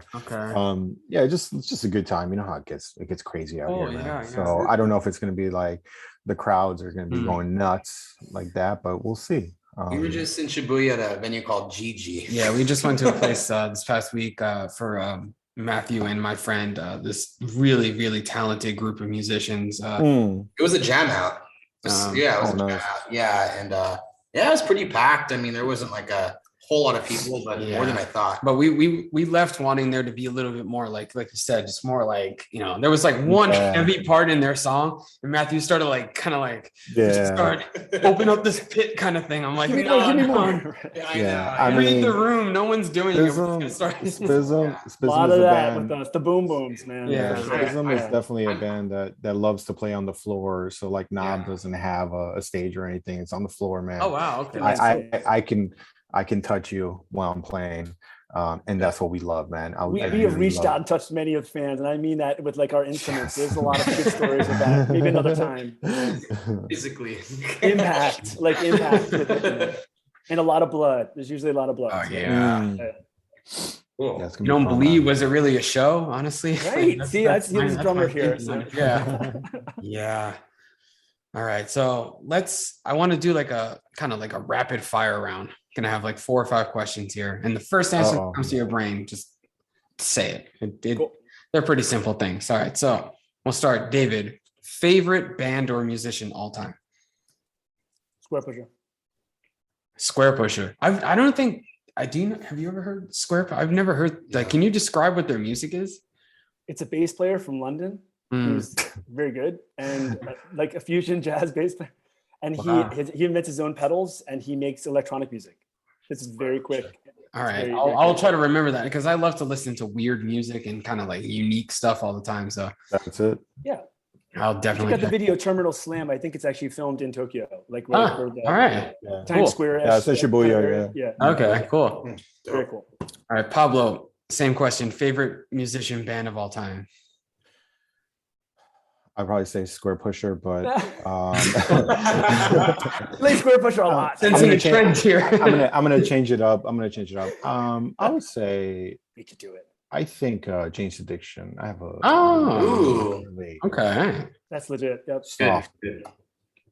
It's just a good time. You know how it gets crazy out here, man. So I don't know if it's gonna be like the crowds are gonna be going nuts like that, but we'll see. We were just in Shibuya at a venue called Gigi. Yeah, we just went to a place this past week for Matthew and my friend, this really, really talented group of musicians. It was a jam out. It was a jam out. Yeah, and it was pretty packed. I mean, there wasn't like a whole lot of people, but more than I thought. But we left wanting there to be a little bit more like you said, just more like, there was like one heavy part in their song, and Matthew started like kind of like start open up this pit kind of thing. I'm like, give me more. I read mean, the room. No one's doing it. SPIZM A lot is of a that band. with us, the boom booms, man. Yeah. SPIZM is definitely a band that loves to play on the floor. So like Knob doesn't have a stage or anything. It's on the floor, man. Oh wow. Okay. I can touch you while I'm playing. And that's what we love, man. We have reached out and touched many of the fans, and I mean that with like our instruments. There's a lot of good stories of that. Maybe another time. Physically. Impact with it, and a lot of blood. There's usually a lot of blood. Oh yeah. Cool. That's You don't believe, was it really a show? Honestly, Right. See, that's the drummer here. So. Yeah. Yeah. All right. So I want to do like a kind of like a rapid fire round. Gonna have like 4 or 5 questions here. And the first answer that comes to your brain, just say it. Cool. They're pretty simple things. All right. So we'll start. David, favorite band or musician all time? Square Pusher. Square Pusher. I don't think I do. Have you ever heard Square? I've never heard that. Can you describe what their music is? It's a bass player from London who's very good and like a fusion jazz bass player. And he invents his own pedals and he makes electronic music. This is very quick. All right. I'll try to remember that because I love to listen to weird music and kind of like unique stuff all the time. So that's it. Yeah. I'll definitely check out the video Terminal Slam. I think it's actually filmed in Tokyo. Like all right. Times Square. Yeah, it's Shibuya. Yeah. Okay, cool. Very cool. All right, Pablo, same question. Favorite musician band of all time? I'd probably say Square Pusher, but play Square Pusher a lot. Sensing a trend here. I'm gonna change it up. I would say we could do it. I think Jane's Addiction. I have a okay. That's legit. Yep. Soft,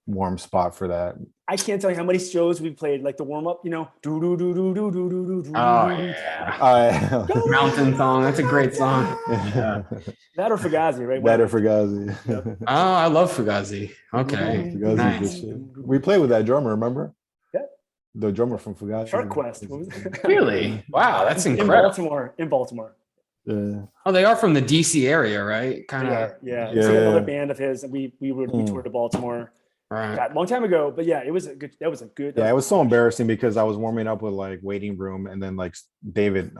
warm spot for that. I can't tell you how many shows we played, like the warm up. Do do do do do do do do. Oh yeah. Mountain song. That's a great song. Yeah. That or Fugazi, right? That or Fugazi. Yep. Oh, I love Fugazi. Okay. Fugazi Nice. We played with that drummer, remember? Yeah. The drummer from Fugazi. Shark Quest. What was it? Really? Wow, that's incredible. In Baltimore. Yeah. Oh, they are from the DC area, right? Kind of. Yeah. It's like another band of his, and we toured to Baltimore. Right. God, long time ago, but yeah, it was a good. Yeah, it was so embarrassing because I was warming up with like Waiting Room, and then like Dave's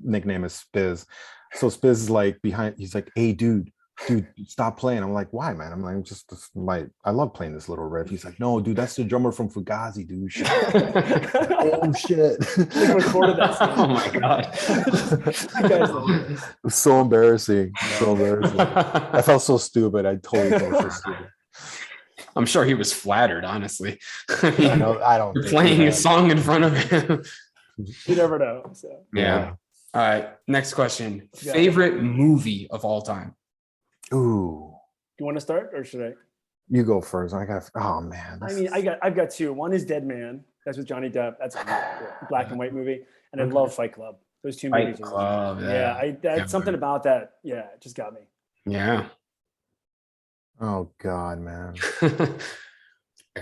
nickname is Spiz. So Spiz is like behind. He's like, "Hey, dude, stop playing." I'm like, "Why, man?" I'm like, I love playing this little riff. He's like, "No, dude, that's the drummer from Fugazi, dude." Oh shit! They recorded that song. Oh my god! It was so embarrassing. So embarrassing. I felt so stupid. I totally felt so stupid. I'm sure he was flattered, honestly. I don't. You're playing a song in front of him. You never know. So. Yeah. All right. Next question. Yeah. Favorite movie of all time? Ooh. You want to start or should I? You go first. Oh man. I mean, I've got 2. One is Dead Man. That's with Johnny Depp. That's a black and white movie. And I love Fight Club. Those 2 movies. Fight Club. That's something about that. Yeah, it just got me. Yeah. Oh God, man. Come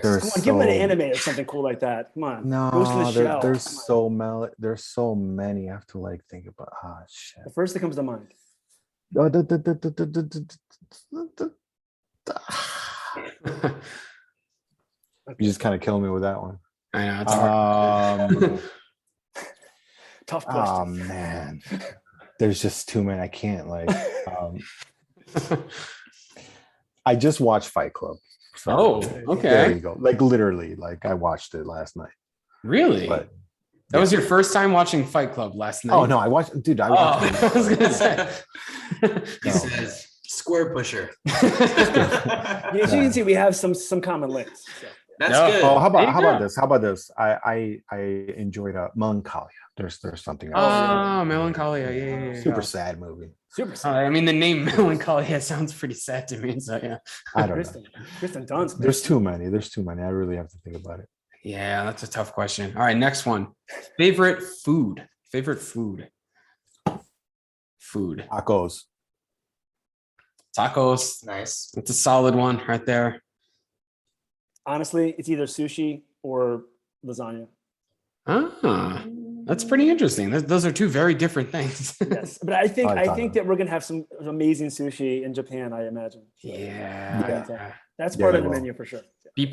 on, give them an anime or something cool like that. Come on. No, there's so many. I have to like think about. Shit. The first that comes to mind. You just kind of kill me with that one. I know. It's hard. Tough question. Oh man, there's just too many. I can't like. I just watched Fight Club. So okay. There you go. Like literally, like I watched it last night. Really? But that was your first time watching Fight Club last night? Oh no, I watched it. I was gonna say. He says Square Pusher. As you can see, we have some common links. So. That's good. Oh, how about this? How about this? I enjoyed Melancholia. There's something else. Oh, Melancholia. Yeah. Super sad movie. Super sad. I mean, the name Melancholia sounds pretty sad to me. So yeah. I don't know. Kristen Dunst. There's too many. I really have to think about it. Yeah, that's a tough question. All right, next one. Favorite food. Tacos. Nice. It's a solid one right there. Honestly, it's either sushi or lasagna. Ah, that's pretty interesting. Those are two very different things. Yes, but I think I that we're gonna have some amazing sushi in Japan. I imagine. So, Yeah. that's Yeah, part you of the will. menu for sure. Be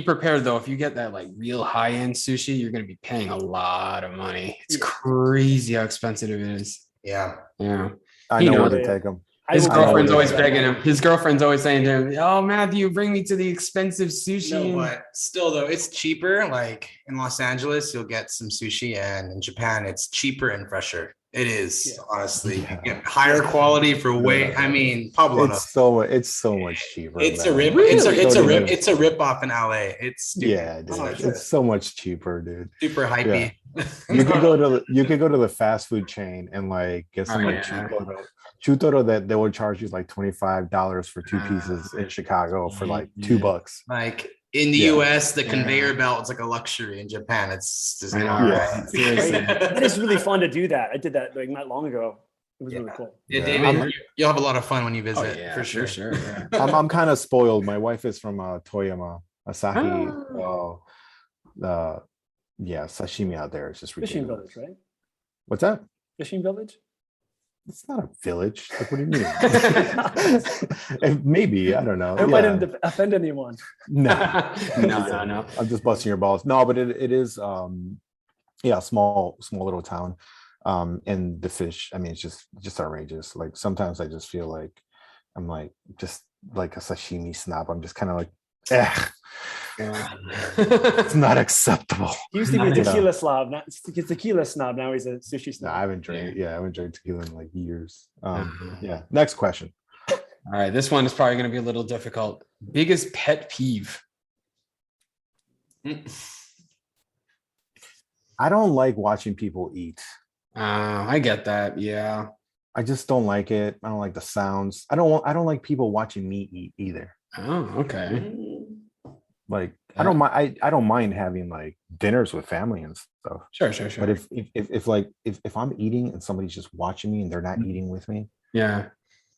prepared though. If you get that like real high end sushi, you're gonna be paying a lot of money. It's Yeah. crazy how expensive it is. Yeah. Yeah. I He know where knows. to take them. His will girlfriend's go always there. begging him. His girlfriend's always saying to him, "Oh, Matthew, bring me to the expensive sushi." No, but still though, it's cheaper. Like in Los Angeles, you'll get some sushi, and in Japan, it's cheaper and fresher. It is honestly Yeah. You get higher quality for way. I mean, Pablo. It's so much cheaper. It's a man. rip. Really? It's a rip off in LA. It's stupid. Yeah, dude. Oh, sure. It's so much cheaper, dude. Super hypey. You could go to the fast food chain and like get some like chutoro that they will charge you like $25 for two pieces in Chicago for like $2. Like in the US, the conveyor belt is like a luxury. In Japan, it's just not. Yeah. It is really fun to do that. I did that like not long ago. It was really cool. Yeah, Yeah. David, you'll have a lot of fun when you visit. Oh, yeah, for sure. Yeah. I'm kind of spoiled. My wife is from Toyama, Asahi. Yeah, sashimi out there is just Fishing ridiculous. village, right? What's that? Fishing village. It's not a village. Like, what do you mean? Maybe, I don't know. I might offend anyone. No. No. I'm just busting your balls. No, but it is small little town. And the fish, I mean, it's just outrageous. Like sometimes I just feel like I'm like just like a sashimi snob. I'm just kind of like, it's not acceptable. He used to be a tequila snob. He's tequila snob. Now he's a sushi No, snob. I haven't drank. Yeah, I haven't drank tequila in like years. Yeah. Next question. All right, this one is probably going to be a little difficult. Biggest pet peeve. I don't like watching people eat. I get that. Yeah. I just don't like it. I don't like the sounds. I don't like people watching me eat either. Oh, okay. Like I don't mind. I don't mind having like dinners with family and stuff. Sure. But if I'm eating and somebody's just watching me and they're not eating with me, Yeah.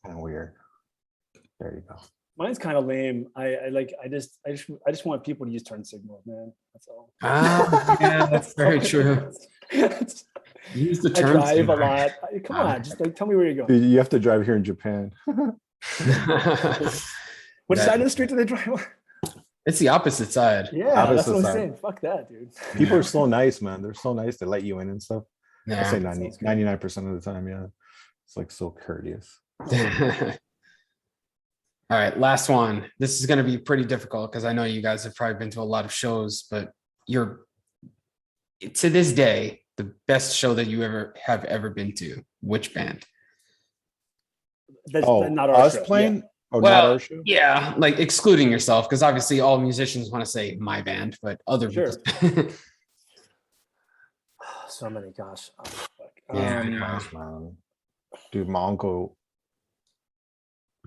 kind of weird. There you go. Mine's kind of lame. I just want people to use turn signals, man. That's all. Yeah, that's very true. Use the I turn drive signal. a lot. Come on, just like tell me where you're going. Dude, you have to drive here in Japan. Which side of the street do they drive on? It's the opposite side. Yeah, that's Opposite what I'm side. saying. Fuck that, dude. People are so nice, man. They're so nice to let you in and stuff. I say Yeah. 99% of the time, yeah. It's like so courteous. All right, last one. This is going to be pretty difficult because I know you guys have probably been to a lot of shows, but you're to this day the best show that you have ever been to. Which band? That's Oh, not our us show. playing? Oh, Well, not our show? Yeah, like excluding yourself, because obviously all musicians want to say my band, but other Sure. people. So many, gosh. Oh, fuck. Yeah, I know. Nice, man. Dude, my uncle,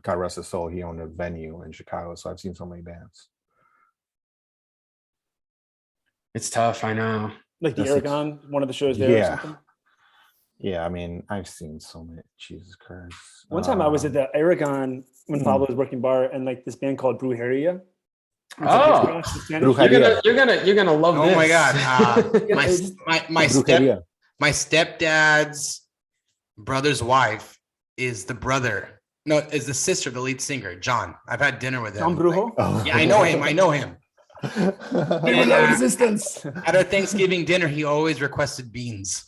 God rest his soul, he owned a venue in Chicago, so I've seen so many bands. It's tough, I know. Like the That's Aragon, one of the shows there. Or Yeah. something. Yeah, I mean, I've seen so many. Jesus Christ. One time I was at the Aragon when Pablo was working bar, and like this band called Brujeria. Oh, Brujeria. you're gonna love this. Oh my god! My Brujeria. stepdad's brother's wife is the brother. No, is the sister of the lead singer, John. I've had dinner with him. John Brujo. Oh. Yeah, I know him. And, No existence. at our Thanksgiving dinner, he always requested beans.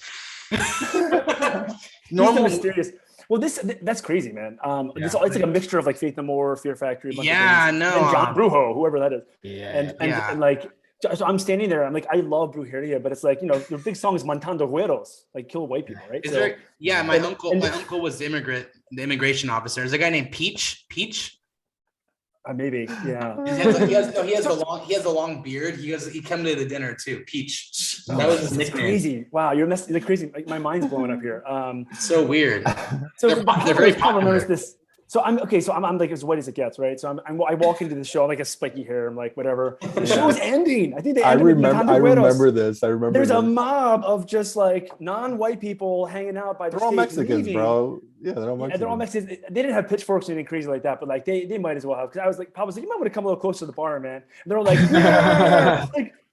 Normal, mysterious. Well, that's crazy, man. It's like a mixture of like Faith No More, Fear Factory. Yeah, no. And John Brujo, whoever that is. Yeah. And like, so I'm standing there. I'm like, I love Brujeria, but it's like, their big song is Montando Güeros, like kill white people, right? Is So- there, yeah, my uncle was the immigration officer. There's a guy named Peach. Maybe, yeah. He has a long beard. He came to the dinner too. Peach. That was his It's nickname. crazy. Wow, you're crazy. Like, my mind's blowing up here. So weird. So They're very popular. this. So I'm like as white as it gets, right? So I walk into the show, like a spiky hair, I'm like, whatever. The show's ending. I think they ended with Montando Güeros. remember this. I remember There's a this. mob of just like non-white people hanging out by the They're all stage Mexicans, leaving. bro. Yeah, they're all Yeah, Mexicans. they're all Mexicans. They didn't have pitchforks or anything crazy like that, but like they might as well have. Because I was like, Pop was like, you might want to come a little closer to the bar, man. And they're all like, yeah.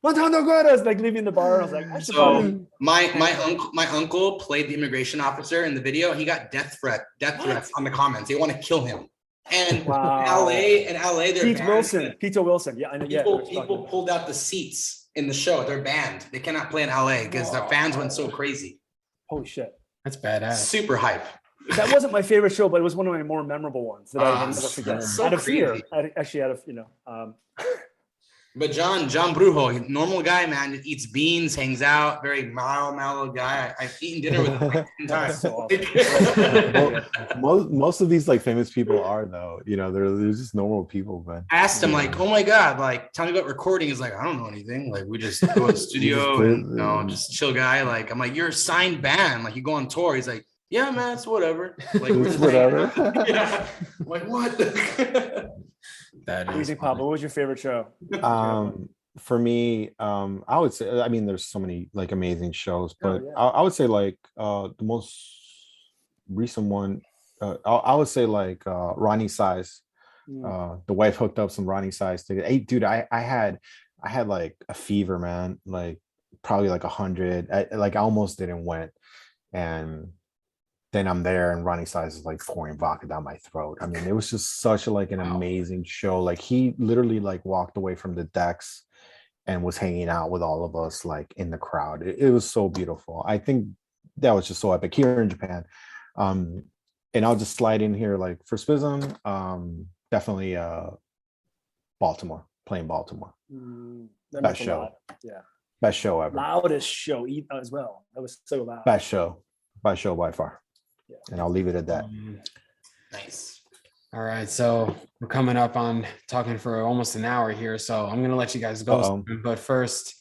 Montano good. I was like leaving the bar. I was like, I should probably. So my uncle played the immigration officer in the video. He got death threats on the comments. They want to kill him. And Wow. in LA, they're Pete banned. Wilson. Pete Wilson. Yeah, I know. People pulled out the seats in the show. They're banned. They cannot play in LA because the fans went so crazy. Holy shit. That's badass. Super hype. That wasn't my favorite show, but it was one of my more memorable ones that I will never forget. so Out of fear. crazy. Actually, out of, But John Brujo, normal guy, man, just eats beans, hangs out, very mellow guy. I've eaten dinner with him like 10 times. So awesome. Most of these like famous people are though, they're just normal people, man. I asked him like, oh my God, like tell me about recording. He's like, I don't know anything. Like we just go to the studio and just chill guy. Like I'm like, you're a signed band. Like you go on tour. He's like, yeah, man, it's whatever. Like It's whatever. Yeah. I'm like what? That is Amazing Pop. What was your favorite show? For me, I would say, I mean, there's so many like amazing shows, but yeah. I would say like the most recent one, I would say like Ronnie Size. The wife hooked up some Ronnie Size tickets. Hey, dude, I had like a fever, man, like probably like 100. I almost didn't win, and then I'm there and Ronnie Size is like pouring vodka down my throat. I mean, it was just such an amazing show. Like he literally like walked away from the decks and was hanging out with all of us like in the crowd. It was so beautiful. I think that was just so epic here in Japan. And I'll just slide in here like for SPIZM, definitely Baltimore, playing Baltimore. Best show. Yeah. Best show ever. Loudest show as well. That was so loud. Best show by far. Yeah. And I'll leave it at that. Nice. All right, so we're coming up on talking for almost an hour here, so I'm gonna let you guys go. But first,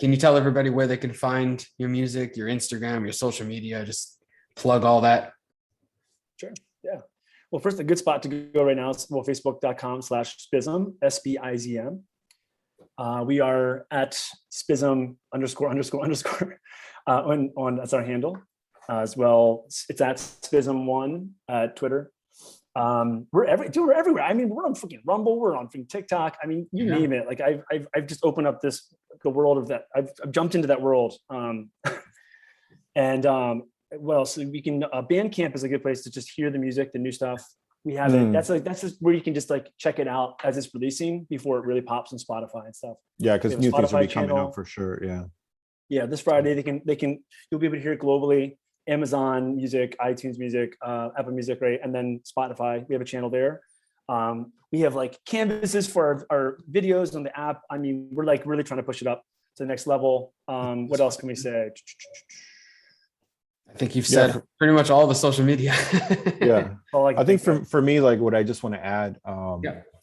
can you tell everybody where they can find your music, your Instagram, your social media? Just plug all that. Sure. Yeah. Well, first, a good spot to go right now is facebook.com/SPIZM, SPIZM. We are at SPIZM ___ on that's our handle. As well, it's at SPIZM1 at Twitter. We're everywhere. I mean, we're on freaking Rumble, we're on freaking TikTok. I mean, you name it. Like I've just opened up the world of that. I've jumped into that world. What else? So we can Bandcamp is a good place to just hear the music, the new stuff. We have it. That's just where you can just like check it out as it's releasing before it really pops on Spotify and stuff. Yeah, because new things will be coming up for sure. Yeah. Yeah, this Friday you'll be able to hear it globally. Amazon Music, iTunes Music, Apple Music, right? And then Spotify, we have a channel there. We have like canvases for our videos on the app. I mean, we're like really trying to push it up to the next level. What else can we say? I think you've said pretty much all the social media. Yeah. I think for me, like what I just want to add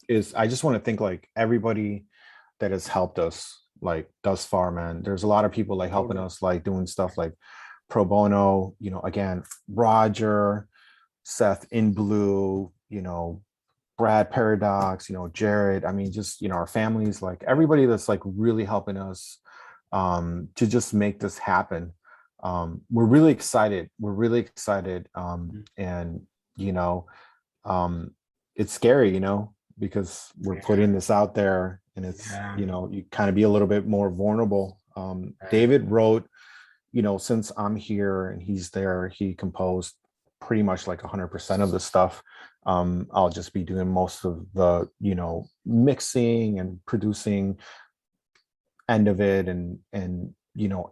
is I just want to thank like everybody that has helped us like thus far, man. There's a lot of people like helping us, like doing stuff like pro bono, again, Roger, Seth in Blue, Brad Paradox, Jared. I mean, just, our families, like everybody that's like really helping us to just make this happen. We're really excited. And, it's scary, because we're putting this out there and it's, you kind of be a little bit more vulnerable. David wrote, since I'm here and he's there, he composed pretty much like 100% of the stuff. I'll just be doing most of the, mixing and producing end of it and,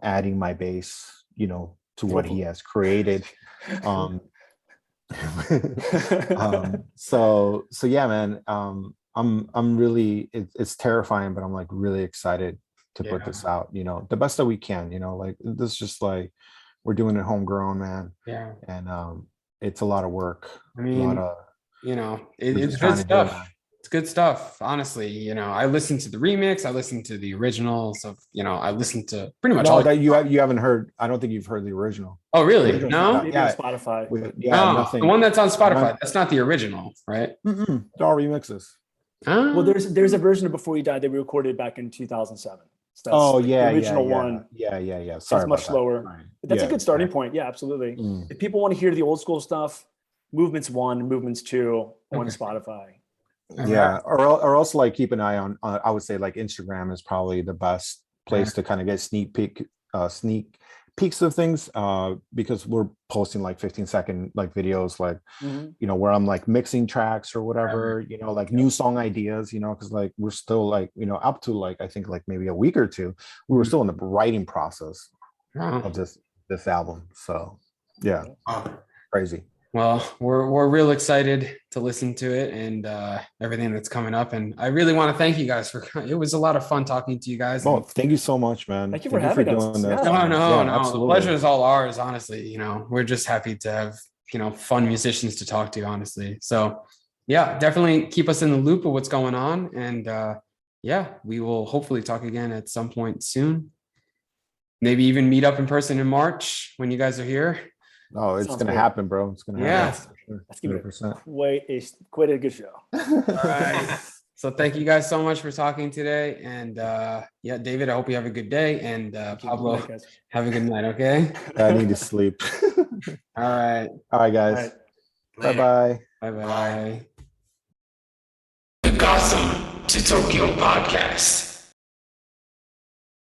adding my bass, to what he has created. So yeah, man, I'm really, it's terrifying, but I'm like really excited to put this out, the best that we can, like this is just like we're doing it homegrown, man. Yeah. And it's a lot of work. I mean, it's good stuff. It's good stuff, honestly. I listened to the remix, I listened to the original, so I listened to pretty much all that you haven't heard. I don't think you've heard the original. Oh really? No. Yeah, Spotify. The one that's on Spotify, that's not the original, right? They're all remixes. Well, there's a version of Before You Died that we recorded back in 2007. So that's the original one. Yeah. Sorry, it's much slower. Right. But that's a good starting point. Yeah, absolutely. If people want to hear the old school stuff, Movements 1, Movements 2 on Spotify. Yeah, or also like keep an eye on. I would say like Instagram is probably the best place to kind of get sneak peeks of things, because we're posting like 15-second like videos, like Mhm. where I'm like mixing tracks or whatever, like new song ideas, because like we're still like up to like I think like maybe a week or two, we were still in the writing process of this album. So yeah, crazy. Well, we're real excited to listen to it and everything that's coming up. And I really want to thank you guys for. It was a lot of fun talking to you guys. Well, thank you so much, man. Thank you for having us. doing this. Yeah. No. The Absolutely. pleasure is all ours. Honestly, we're just happy to have fun musicians to talk to. Honestly, so yeah, definitely keep us in the loop of what's going on, and yeah, we will hopefully talk again at some point soon. Maybe even meet up in person in March when you guys are here. Oh, it's Sounds gonna great. happen, bro. It's gonna Yeah. happen. Sure. That's gonna be 100%. quite a good show. All right. So thank you guys so much for talking today. And yeah, David, I hope you have a good day. And Pablo, have a good night, okay? I need to sleep. All right. All right, guys. Bye-bye. Bye-bye. The Gotham to Tokyo podcast.